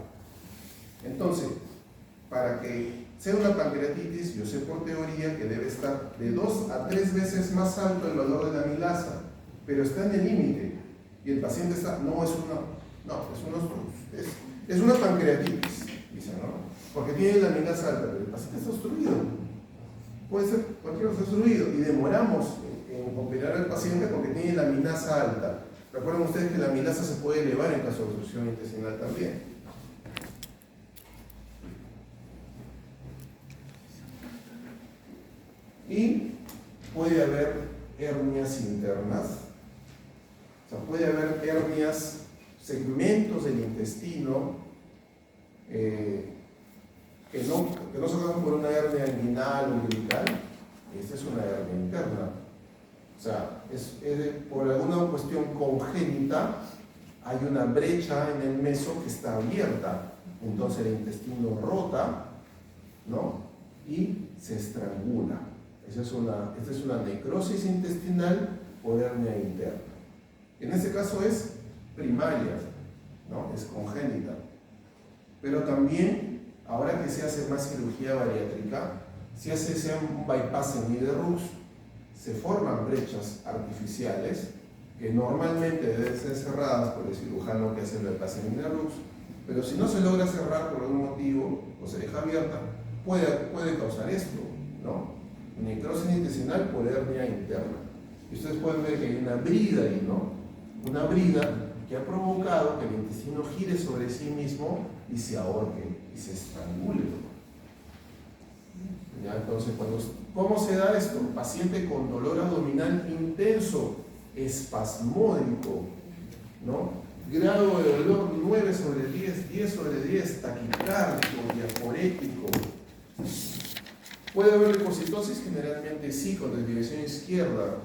Entonces, para que sea una pancreatitis, yo sé por teoría que debe estar de 2 a 3 veces más alto el valor de la amilasa, pero está en el límite y el paciente está, es una pancreatitis, dicen, ¿no? Porque tiene la amilasa alta, pero el paciente está obstruido. Puede ser cualquier cosa obstruido y demoramos en operar al paciente porque tiene la amilasa alta. Recuerden ustedes que la amilasa se puede elevar en caso de obstrucción intestinal también. Y puede haber hernias internas. O sea, puede haber hernias, segmentos del intestino que no se dan por una hernia inguinal o umbilical. Esta es una hernia interna. O sea, por alguna cuestión congénita hay una brecha en el meso que está abierta. Entonces el intestino rota, ¿no? Y se estrangula. Esta es una necrosis intestinal por hernia interna. En este caso es primaria, ¿no? Es congénita. Pero también, ahora que se hace más cirugía bariátrica, se hace un bypass en Niederrux, se forman brechas artificiales que normalmente deben ser cerradas por el cirujano que hace el bypass en Niederrux, pero si no se logra cerrar por algún motivo o se deja abierta, puede causar esto, ¿no? Necrosis intestinal por hernia interna. Y ustedes pueden ver que hay una brida ahí, ¿no? Una brida que ha provocado que el intestino gire sobre sí mismo y se ahorque y se estrangule. ¿Ya? Entonces, ¿cómo se da esto? Paciente con dolor abdominal intenso, espasmódico, ¿no? Grado de dolor 9 sobre 10, 10 sobre 10, taquicárdico, diaforético. ¿Puede haber leucocitosis? Generalmente sí, con desviación izquierda.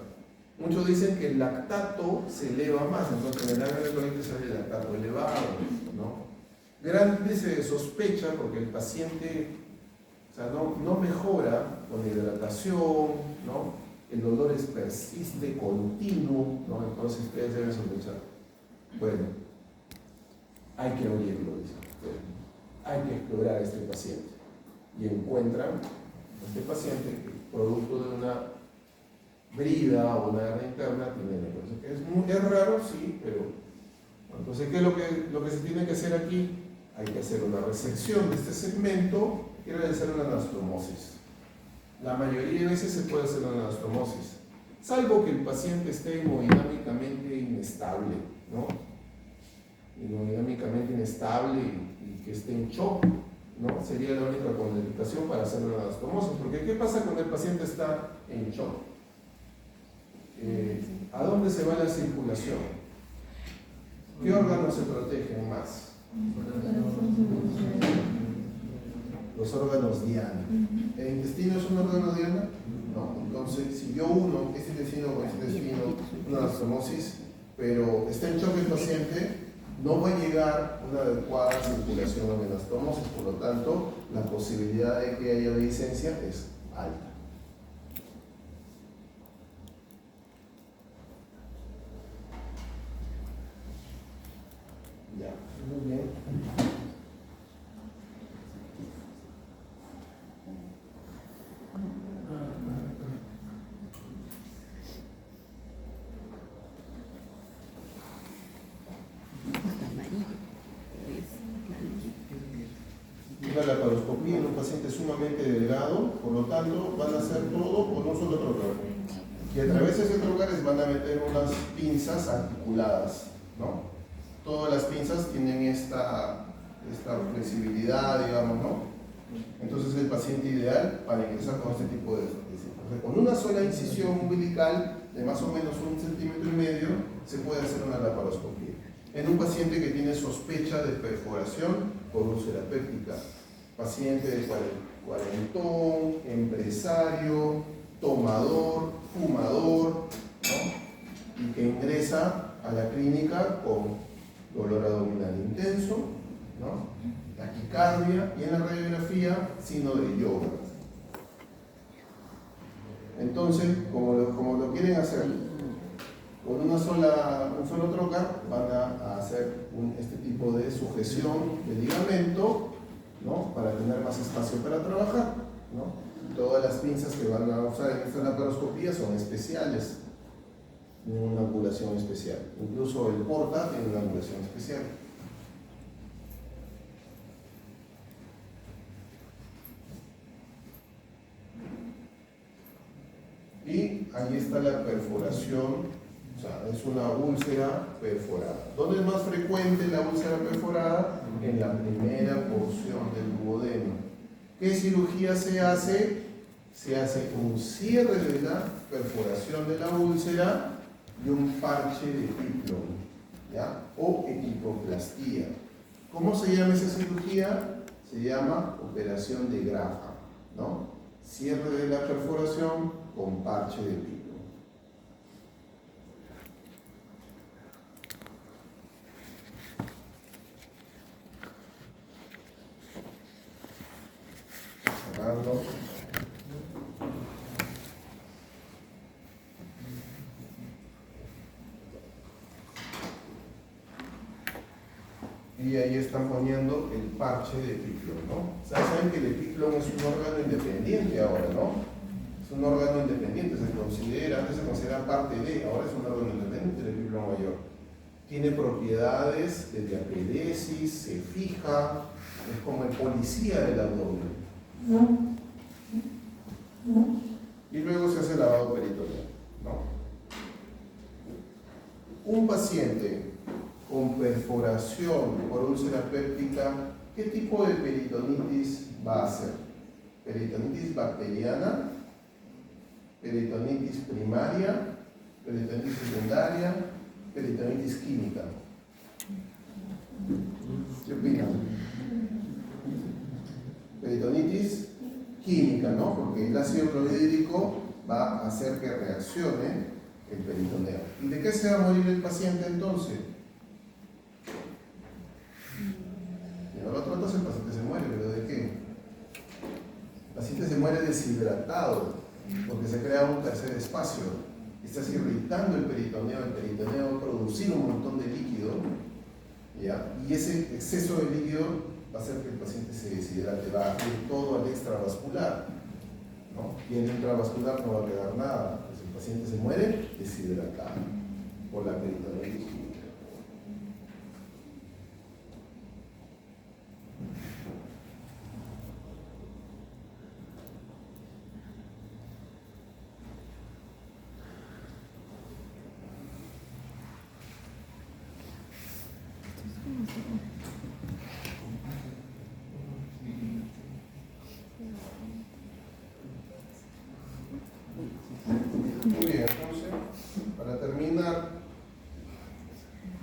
Muchos dicen que el lactato se eleva más, entonces en el área de sale el lactato elevado, ¿no? Grande se sospecha porque el paciente, o sea, no mejora con hidratación, ¿no? El dolor persiste, continuo, ¿no? Entonces ustedes deben sospechar. Bueno, hay que abrirlo, dicen ustedes. Hay que explorar a este paciente. Y encuentran a este paciente que, producto de una brida o una hernia interna, tiene necrosis. Es raro, sí, pero entonces, ¿qué es lo que se tiene que hacer aquí? Hay que hacer una resección de este segmento y realizar una anastomosis. La mayoría de veces se puede hacer una anastomosis, salvo que el paciente esté hemodinámicamente inestable, ¿no? Hemodinámicamente inestable y que esté en shock, ¿no? Sería la única contraindicación para hacer una anastomosis, porque ¿qué pasa cuando el paciente está en shock? ¿A dónde se va la circulación? ¿Qué órganos se protegen más? Los órganos diana. ¿El intestino es un órgano diana? No. Entonces, si yo uno este intestino con este intestino, una anastomosis, pero está en shock el paciente, no va a llegar una adecuada circulación a la anastomosis, por lo tanto, la posibilidad de que haya dehiscencia es alta. Ya, muy bien. La laparoscopía en un paciente sumamente delgado, por lo tanto van a hacer todo con un solo trocar. Y a través de ese trocar les van a meter unas pinzas articuladas, ¿no? Todas las pinzas tienen esta flexibilidad, digamos, ¿no? Entonces es el paciente ideal para ingresar con este tipo de entonces, con una sola incisión umbilical de más o menos 1,5 centímetros se puede hacer una laparoscopía. En un paciente que tiene sospecha de perforación por úlcera péptica, paciente de cuarentón, empresario, tomador, fumador, ¿no? Y que ingresa a la clínica con dolor abdominal intenso, ¿no? Taquicardia y en la radiografía signo de yoga. Entonces, como lo quieren hacer con un solo trocar, van a hacer este tipo de sujeción de ligamento, ¿no? Para tener más espacio para trabajar, ¿no? Todas las pinzas que van a usar en esta laparoscopía son especiales, tienen una angulación especial. Incluso el porta tiene una angulación especial. Y ahí está la perforación, o sea, es una úlcera perforada. ¿Dónde es más frecuente la úlcera perforada? En la primera porción del duodeno. ¿Qué cirugía se hace? Se hace un cierre de la perforación de la úlcera y un parche de Piplon, ¿ya? O equipoplastía. ¿Cómo se llama esa cirugía? Se llama operación de Graham, ¿no? Cierre de la perforación con parche de Piplon. Cerrando. Y ahí están poniendo el parche de Piplon, ¿no? O sea, saben que el Piplon es un órgano independiente ahora, ¿no? Es un órgano independiente, antes se considera parte de, ahora es un órgano independiente del Piplon mayor. Tiene propiedades de diapedesis, se fija, es como el policía del abdomen. Y luego se hace el lavado peritoneal, ¿no? Un paciente con perforación por úlcera péptica, ¿qué tipo de peritonitis va a hacer? Peritonitis bacteriana, peritonitis primaria, peritonitis secundaria, peritonitis química. ¿Qué opinan? Peritonitis química, ¿no? Porque el ácido clorhídrico va a hacer que reaccione el peritoneo. ¿Y de qué se va a morir el paciente entonces? Si no lo tratas, el paciente se muere, ¿pero de qué? El paciente se muere deshidratado, porque se crea un tercer espacio. Estás irritando el peritoneo va a producir un montón de líquido, ¿ya? Y ese exceso de líquido va a hacer que el paciente se deshidrate, va a ir todo al extravascular, ¿no? Y en el intravascular no va a quedar nada, pues el paciente se muere deshidratado por la peritonitis química.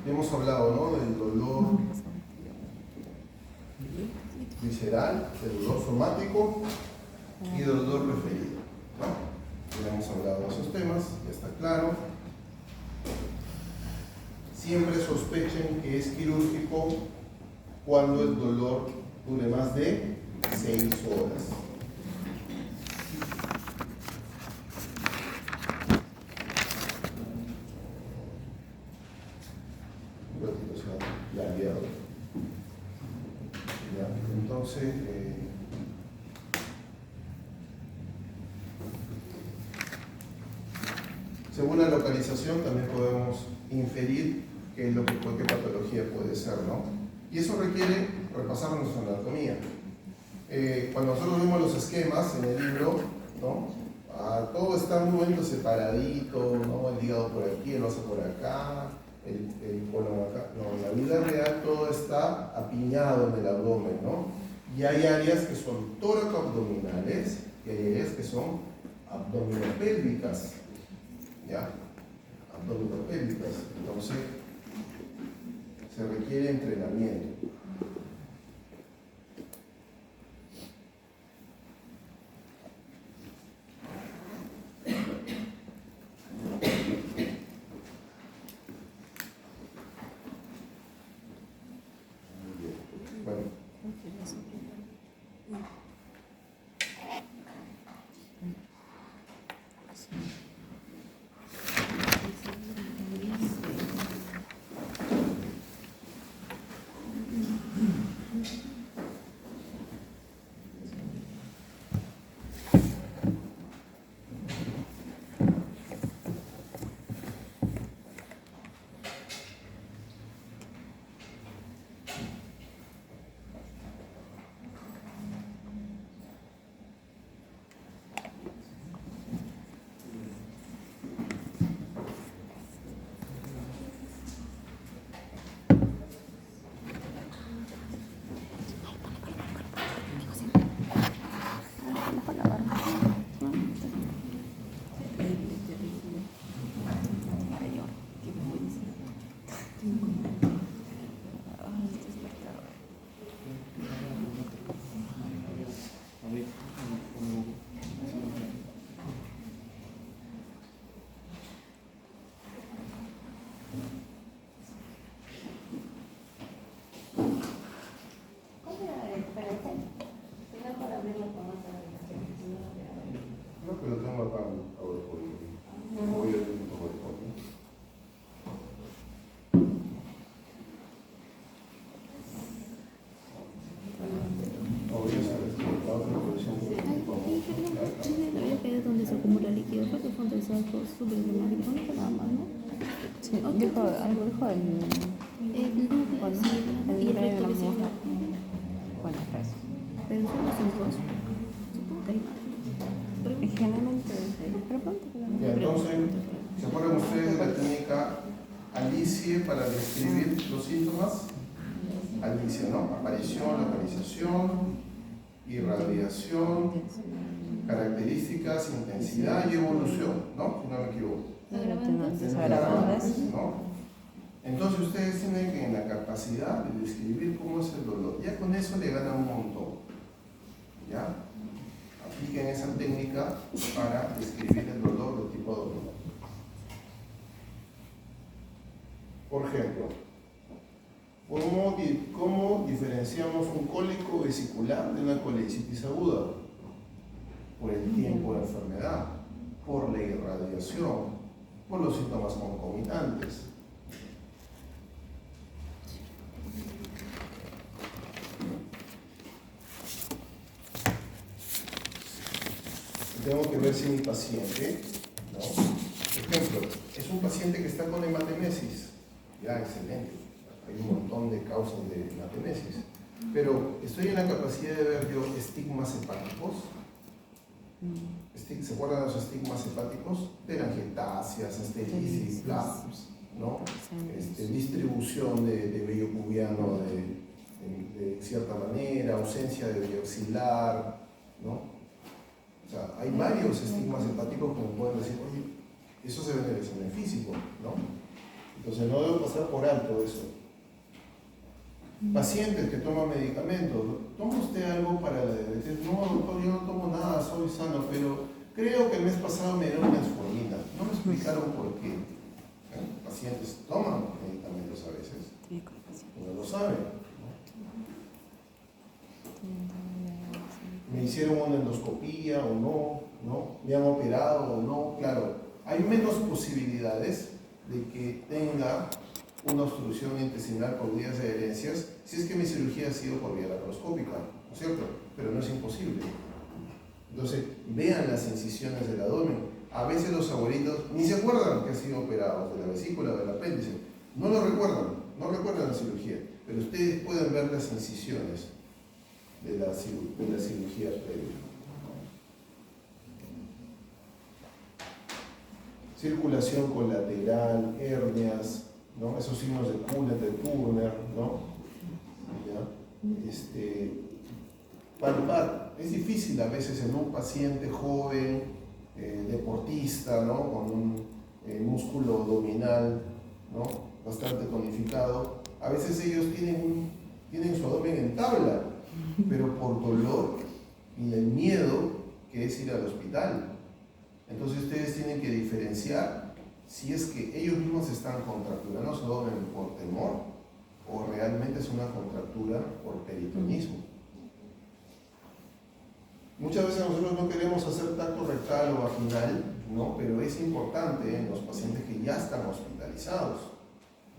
Hemos hablado, ¿no?, del dolor visceral, del dolor somático y del dolor referido, ¿no? Ya hemos hablado de esos temas, ya está claro. Siempre sospechen que es quirúrgico cuando el dolor dure más de 6 horas. Un ratito se ha lagueado. Ya, entonces, según la localización también podemos inferir qué es lo que qué patología puede ser, ¿no? Y eso requiere repasar nuestra anatomía. Cuando nosotros vemos los esquemas en el libro, ¿no?, todo está muy bonito separadito, ¿no? El hígado por aquí, el vaso por acá, el colon acá. No, en la vida real todo está apiñado en el abdomen, ¿no? Y hay áreas que son tóraco-abdominales y hay áreas que son abdominopélvicas, ¿ya? Abdominopélvicas. Entonces, se requiere entrenamiento. Bueno. No, pero tengo acá un PowerPoint. Voy a ver un PowerPoint. Donde se acumula líquido, porque fue un salto súper dramático, no fue nada más, ¿no? Sí, dijo algo, dijo el Bueno, el y el breve resto que la sí. moja. Bueno, pues. Pero solo son dos. Supongo que hay más. Y generalmente, pero pronto, Ya, entonces, ¿se acuerdan ustedes de la técnica Alice para describir los síntomas? Alice, ¿no? Aparición, localización, irradiación, características, intensidad y evolución, ¿no? Si no me equivoco. Agravantes. ¿No? Entonces ustedes tienen que en la capacidad de describir cómo es el dolor. Ya con eso le ganan un montón. ¿Ya? Apliquen esa técnica para describir el dolor de tipo dolor. Por ejemplo, ¿cómo diferenciamos un cólico vesicular de una colicitis aguda? Por el tiempo de enfermedad, por la irradiación, por los síntomas concomitantes. Tengo que ver si mi paciente, ¿no? Por ejemplo, es un paciente que está con hematemesis. Ya, excelente. Hay un montón de causas de hematemesis. Pero estoy en la capacidad de ver yo estigmas hepáticos. ¿Se acuerdan de los estigmas hepáticos? Telangiectasias, estelicis, plaques, ¿no? Distribución de vello pubiano de cierta manera, ausencia de vello axilar, ¿no? O sea, hay varios estigmas hepáticos que me pueden decir, oye, eso se ve en el examen físico, ¿no? Entonces no debo pasar por alto eso. Pacientes que toman medicamentos, ¿toma usted algo para la diabetes? No, doctor, yo no tomo nada, soy sano, pero creo que el mes pasado me dieron metformina. No me explicaron por qué. Pacientes toman medicamentos a veces, uno lo sabe. Me hicieron una endoscopía o no, me han operado o no, claro, hay menos posibilidades de que tenga una obstrucción intestinal por vías de herencias si es que mi cirugía ha sido por vía laparoscópica, ¿no es cierto? Pero no es imposible. Entonces, vean las incisiones del abdomen. A veces los abuelitos ni se acuerdan que han sido operados de la vesícula o del apéndice, no lo recuerdan, no recuerdan la cirugía, pero ustedes pueden ver las incisiones de la cirugía previa. Circulación colateral, hernias, ¿no? Esos signos de Kuhn, de Turner, ¿no? ¿Ya? Palpar, es difícil a veces en un paciente joven, deportista, ¿no? Con un músculo abdominal, ¿no? Bastante tonificado. A veces ellos tienen su abdomen en tabla, pero por dolor y el miedo que es ir al hospital. Entonces ustedes tienen que diferenciar si es que ellos mismos están contracturando su abdomen por temor o realmente es una contractura por peritonismo. Muchas veces nosotros no queremos hacer tacto rectal o vaginal, ¿no? Pero es importante en los pacientes que ya están hospitalizados,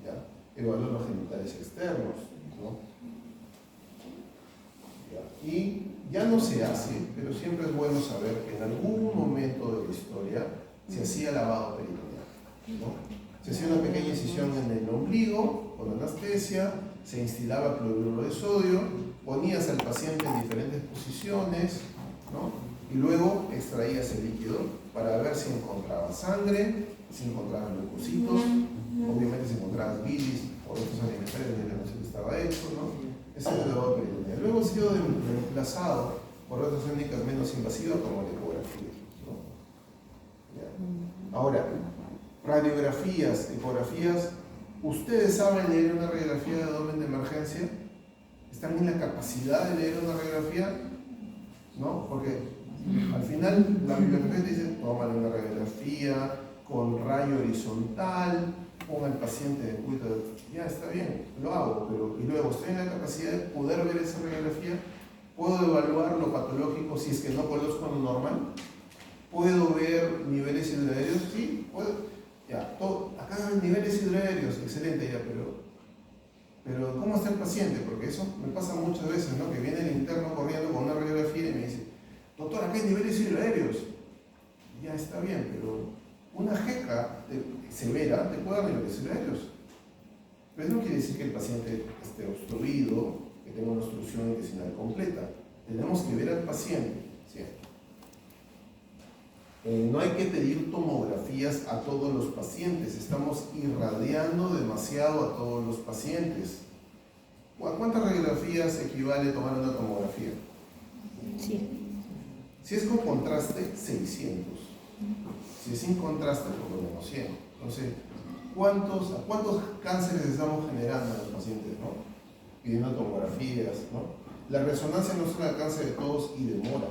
¿ya? Evaluar los genitales externos, ¿no? ¿Ya? Y ya no se hace, pero siempre es bueno saber que en algún momento de la historia se hacía lavado peritoneal, ¿no? Se hacía una pequeña incisión en el ombligo con anestesia, se instilaba cloruro de sodio, ponías al paciente en diferentes posiciones, ¿no? Y luego extraías el líquido para ver si encontrabas sangre, si encontrabas leucocitos, obviamente si encontrabas bilis o restos alimentarios de que no sé qué estaba hecho, ¿no? Ese es el lavado peritoneal. Luego ha sido reemplazado por otras técnicas menos invasivas como la ecografía, ¿no? ¿Ya? Ahora, radiografías, ecografías, ¿ustedes saben leer una radiografía de abdomen de emergencia? ¿Están en la capacidad de leer una radiografía? ¿No? Porque al final la bibliografía dice, tómale una radiografía con rayo horizontal, ponga al paciente de cuidado, ya está bien, lo hago, pero y luego estoy en la capacidad de poder ver esa radiografía, puedo evaluar lo patológico si es que no conozco lo normal, puedo ver niveles hidroaéreos, sí, puedo, ya, todo, acá hay niveles hidroaéreos, excelente ya, pero ¿cómo está el paciente? Porque eso me pasa muchas veces, ¿no? Que viene el interno corriendo con una radiografía y me dice, doctor, acá hay niveles hidroaéreos. Ya está bien, pero una jeca severa te puede dar niveles hidroaéreos. Pero eso no quiere decir que el paciente esté obstruido, que tenga una obstrucción intestinal completa. Tenemos que ver al paciente, ¿sí? No hay que pedir tomografías a todos los pacientes, estamos irradiando demasiado a todos los pacientes. ¿A cuántas radiografías equivale tomar una tomografía? Sí. Si es con contraste, 600. Si es sin contraste, por lo menos 100. Entonces, ¿cuántos cánceres estamos generando en los pacientes, ¿no? Pidiendo tomografías, ¿no? La resonancia no es un alcance de todos y demora.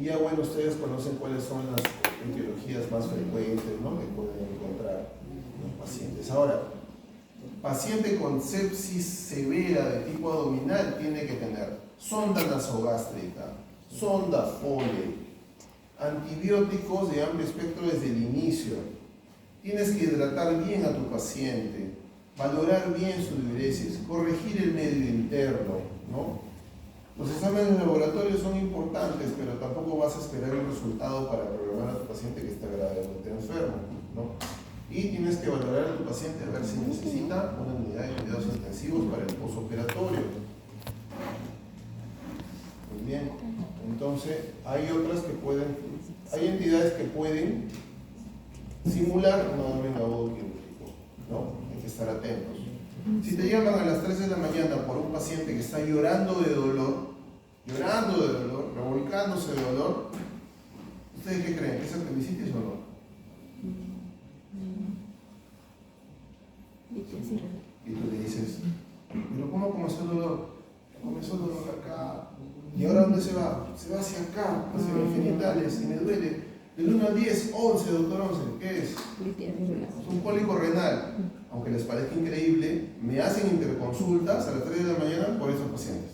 Y ya bueno, ustedes conocen cuáles son las etiologías más frecuentes, ¿no? Que pueden encontrar los pacientes. Ahora, paciente con sepsis severa de tipo abdominal tiene que tener sonda nasogástrica, sonda Foley, antibióticos de amplio espectro desde el inicio. Tienes que hidratar bien a tu paciente, valorar bien su diuresis, corregir el medio interno, ¿no? Los exámenes de laboratorio son importantes, pero tampoco vas a esperar un resultado para programar a tu paciente que está gravemente enfermo, ¿no? Y tienes que valorar a tu paciente a ver si necesita una unidad de cuidados intensivos para el posoperatorio. Muy bien. Entonces, hay entidades que pueden simular un abdomen agudo quirúrgico, ¿no? Hay que estar atentos. Si te llaman a las 3 de la mañana por un paciente que está llorando de dolor, revolcándose de dolor, ¿ustedes qué creen? ¿Que es apendicitis o no? Sí. Y tú le dices, pero ¿cómo comenzó el dolor? Comenzó el dolor acá. ¿Y ahora dónde se va? Se va hacia acá, hacia mis genitales, y me duele. Del 1 al 10, 11, doctor 11. ¿Qué es? Es un cólico renal. Aunque les parezca increíble, me hacen interconsultas a las 3 de la mañana por esos pacientes.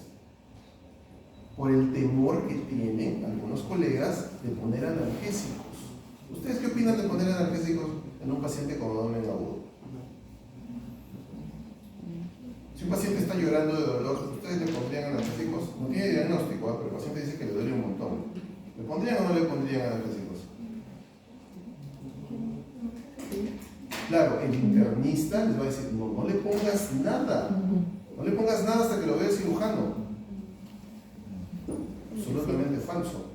Por el temor que tienen algunos colegas de poner analgésicos. ¿Ustedes qué opinan de poner analgésicos en un paciente con abdomen agudo? Si un paciente está llorando de dolor, ¿ustedes le pondrían analgésicos? No tiene diagnóstico, pero el paciente dice que le duele un montón. ¿Le pondrían o no le pondrían analgésicos? Claro, el internista les va a decir, no le pongas nada. No le pongas nada hasta que lo vea el cirujano. Absolutamente falso.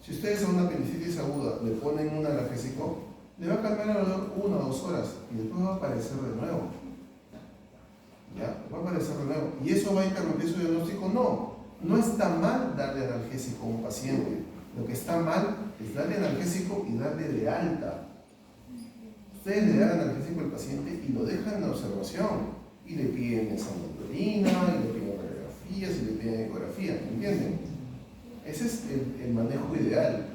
Si ustedes a una apendicitis aguda le ponen un analgésico, le va a calmar el dolor 1 o 2 horas y después va a aparecer de nuevo. ¿Ya? Va a aparecer de nuevo. ¿Y eso va a interrumpir su diagnóstico? No. No está mal darle analgésico a un paciente. Lo que está mal es darle analgésico y darle de alta. Ustedes le dan analgésico al paciente y lo dejan en observación. Y le piden ensangladorina, y le piden radiografías, y le piden ecografía. ¿Entienden? Ese es el manejo ideal.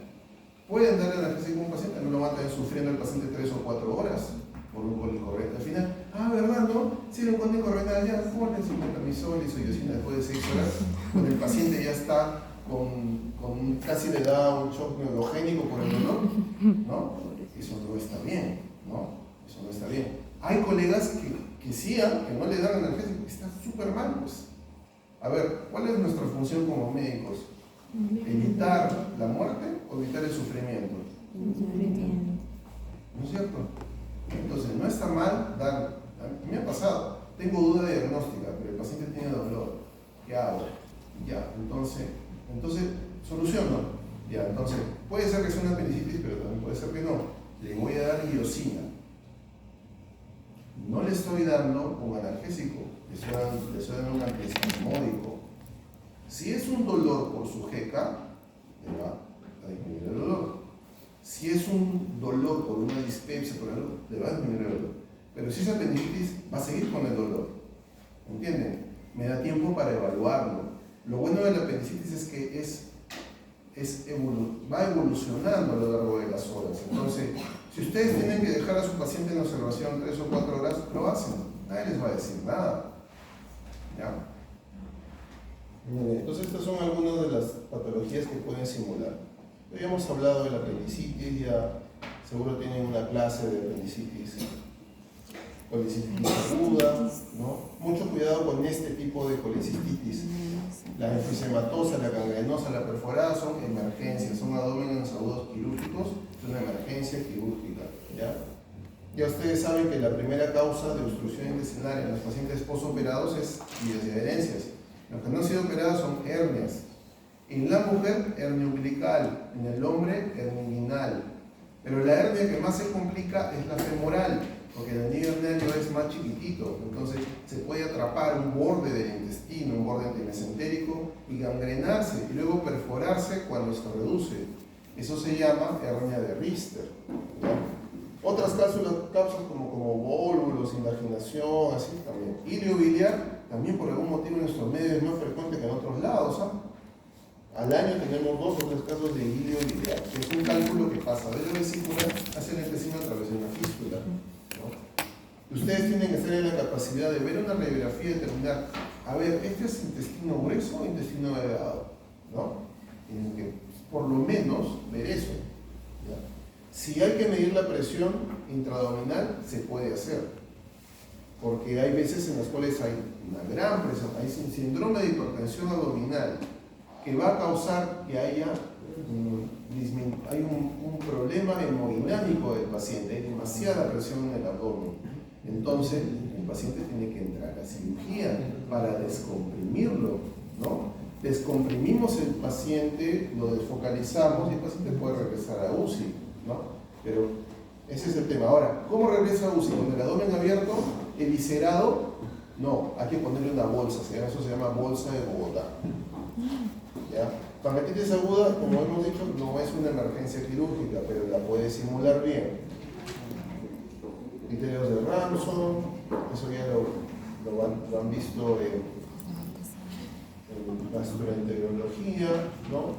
Pueden darle analgésico a un paciente, no lo van a estar sufriendo el paciente 3 o 4 horas por un cólico renal. Al final, ¿verdad, no? Si era un cólico renal, ya ponle su metamisol y su iosina después de 6 horas, cuando el paciente ya está con casi le da un shock neurogénico por el dolor, ¿no? Eso no está bien, ¿no? Eso no está bien. Hay colegas que sí, que no le dan analgésico, está súper mal, pues. A ver, ¿cuál es nuestra función como médicos? ¿Evitar la muerte o evitar el sufrimiento? ¿No es cierto? Entonces, no está mal dar. A mí me ha pasado, tengo duda diagnóstica, pero el paciente tiene dolor. ¿Qué hago? Ya, entonces soluciono. Ya, entonces, puede ser que sea una apendicitis, pero también puede ser que no. Le voy a dar iosina. No le estoy dando un analgésico, le estoy dando un antiespasmódico. Si es un dolor por su jeca, le va a disminuir el dolor. Si es un dolor por una dispepsia, por algo, le va a disminuir el dolor. Pero si es apendicitis, va a seguir con el dolor. ¿Entienden? Me da tiempo para evaluarlo. Lo bueno de la apendicitis es que va evolucionando a lo largo de las horas. Entonces, si ustedes tienen que dejar a su paciente en observación 3 o 4 horas, lo hacen. Nadie les va a decir nada. ¿Ya? Entonces, estas son algunas de las patologías que pueden simular. Ya hemos hablado de la apendicitis, ya seguro tienen una clase de apendicitis aguda, ¿no? Mucho cuidado con este tipo de colicistitis. La enfisematosa, la gangrenosa, la perforada son emergencias, son abdómenes agudos quirúrgicos, es una emergencia quirúrgica. Ya ustedes saben que la primera causa de obstrucción intestinal en los pacientes posoperados es vías de adherencias. Los que no han sido operados son hernias. En la mujer, hernia umbilical, en el hombre, hernia inguinal. Pero la hernia que más se complica es la femoral, porque el anillo herniario es más chiquitito, entonces se puede atrapar un borde del intestino, un borde antimesentérico, y gangrenarse, y luego perforarse cuando se reduce. Eso se llama hernia de Richter, ¿no? Otras causas como vólvulos, invaginación, así también. Iliobiliar, también por algún motivo en nuestro medio es más frecuente que en otros lados, ¿ah? Al año tenemos 2 o 3 casos de iliobiliar, que es un cálculo que pasa de la vesícula hacia el intestino a través de una fístula, ¿no? Ustedes tienen que estar en la capacidad de ver una radiografía y determinar, a ver, ¿este es intestino grueso o intestino delgado? ¿No? Tienen que, por lo menos, ver eso. ¿Ya? Si hay que medir la presión intraabdominal, se puede hacer. Porque hay veces en las cuales hay una gran presión, hay un síndrome de hipertensión abdominal que va a causar que haya un problema hemodinámico del paciente, hay demasiada presión en el abdomen. Entonces, el paciente tiene que entrar a cirugía para descomprimirlo, ¿no? Descomprimimos el paciente, lo desfocalizamos y el paciente puede regresar a UCI, ¿no? Pero ese es el tema. Ahora, ¿cómo regresa a UCI? ¿Con el abdomen abierto, eviscerado? No, hay que ponerle una bolsa, eso se llama bolsa de Bogotá. ¿Ya? Pancreatitis aguda, como hemos dicho, no es una emergencia quirúrgica, pero la puede simular bien. criterios de Ramson, eso ya lo han visto en la gastroenterología, ¿no?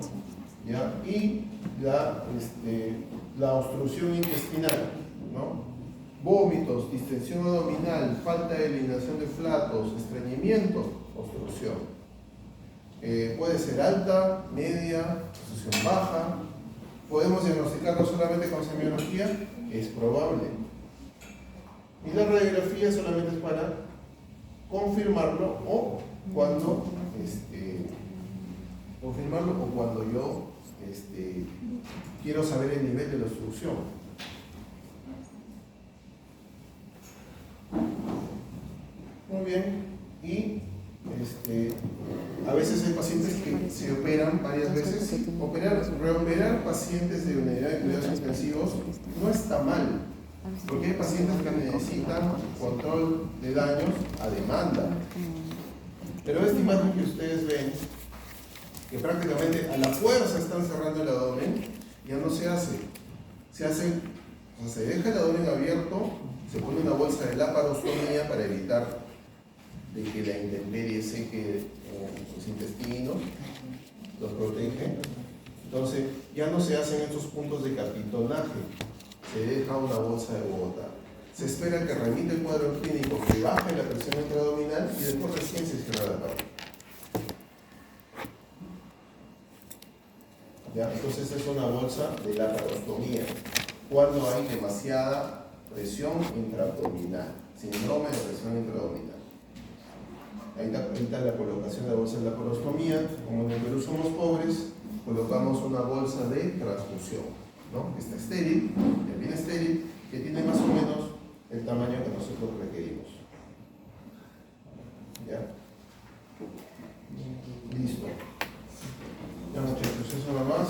¿Ya? Y la obstrucción intestinal, ¿no? Vómitos, distensión abdominal, falta de eliminación de flatos, estreñimiento, obstrucción. Puede ser alta, media, obstrucción baja. ¿Podemos diagnosticarlo solamente con semiología? Es probable. Y la radiografía solamente es para confirmarlo o cuando yo quiero saber el nivel de la obstrucción. Muy bien. Y a veces hay pacientes que se operan varias veces. Reoperar pacientes de unidad de cuidados intensivos no está mal, porque hay pacientes que necesitan control de daños a demanda. Pero esta imagen que ustedes ven, que prácticamente a la fuerza están cerrando el abdomen, ya no se hace. Se deja el abdomen abierto, se pone una bolsa de laparostomía para evitar de que la intemperie seque sus intestinos, los protege. Entonces, ya no se hacen estos puntos de capitonaje, se deja una bolsa de Bogotá. Se espera que remita el cuadro clínico, que baje la presión intraabdominal y después recién se cierra la parte. ¿Ya? Entonces, es una bolsa de laparostomía cuando hay demasiada presión intraabdominal, síndrome de presión intraabdominal. Ahí está la colocación de la bolsa de laparostomía. Como en el Perú somos pobres, colocamos una bolsa de transfusión, ¿no? Que está estéril, bien estéril, que tiene más o menos el tamaño que nosotros requerimos. ¿Ya? Listo. Ya muchachos, eso nada más.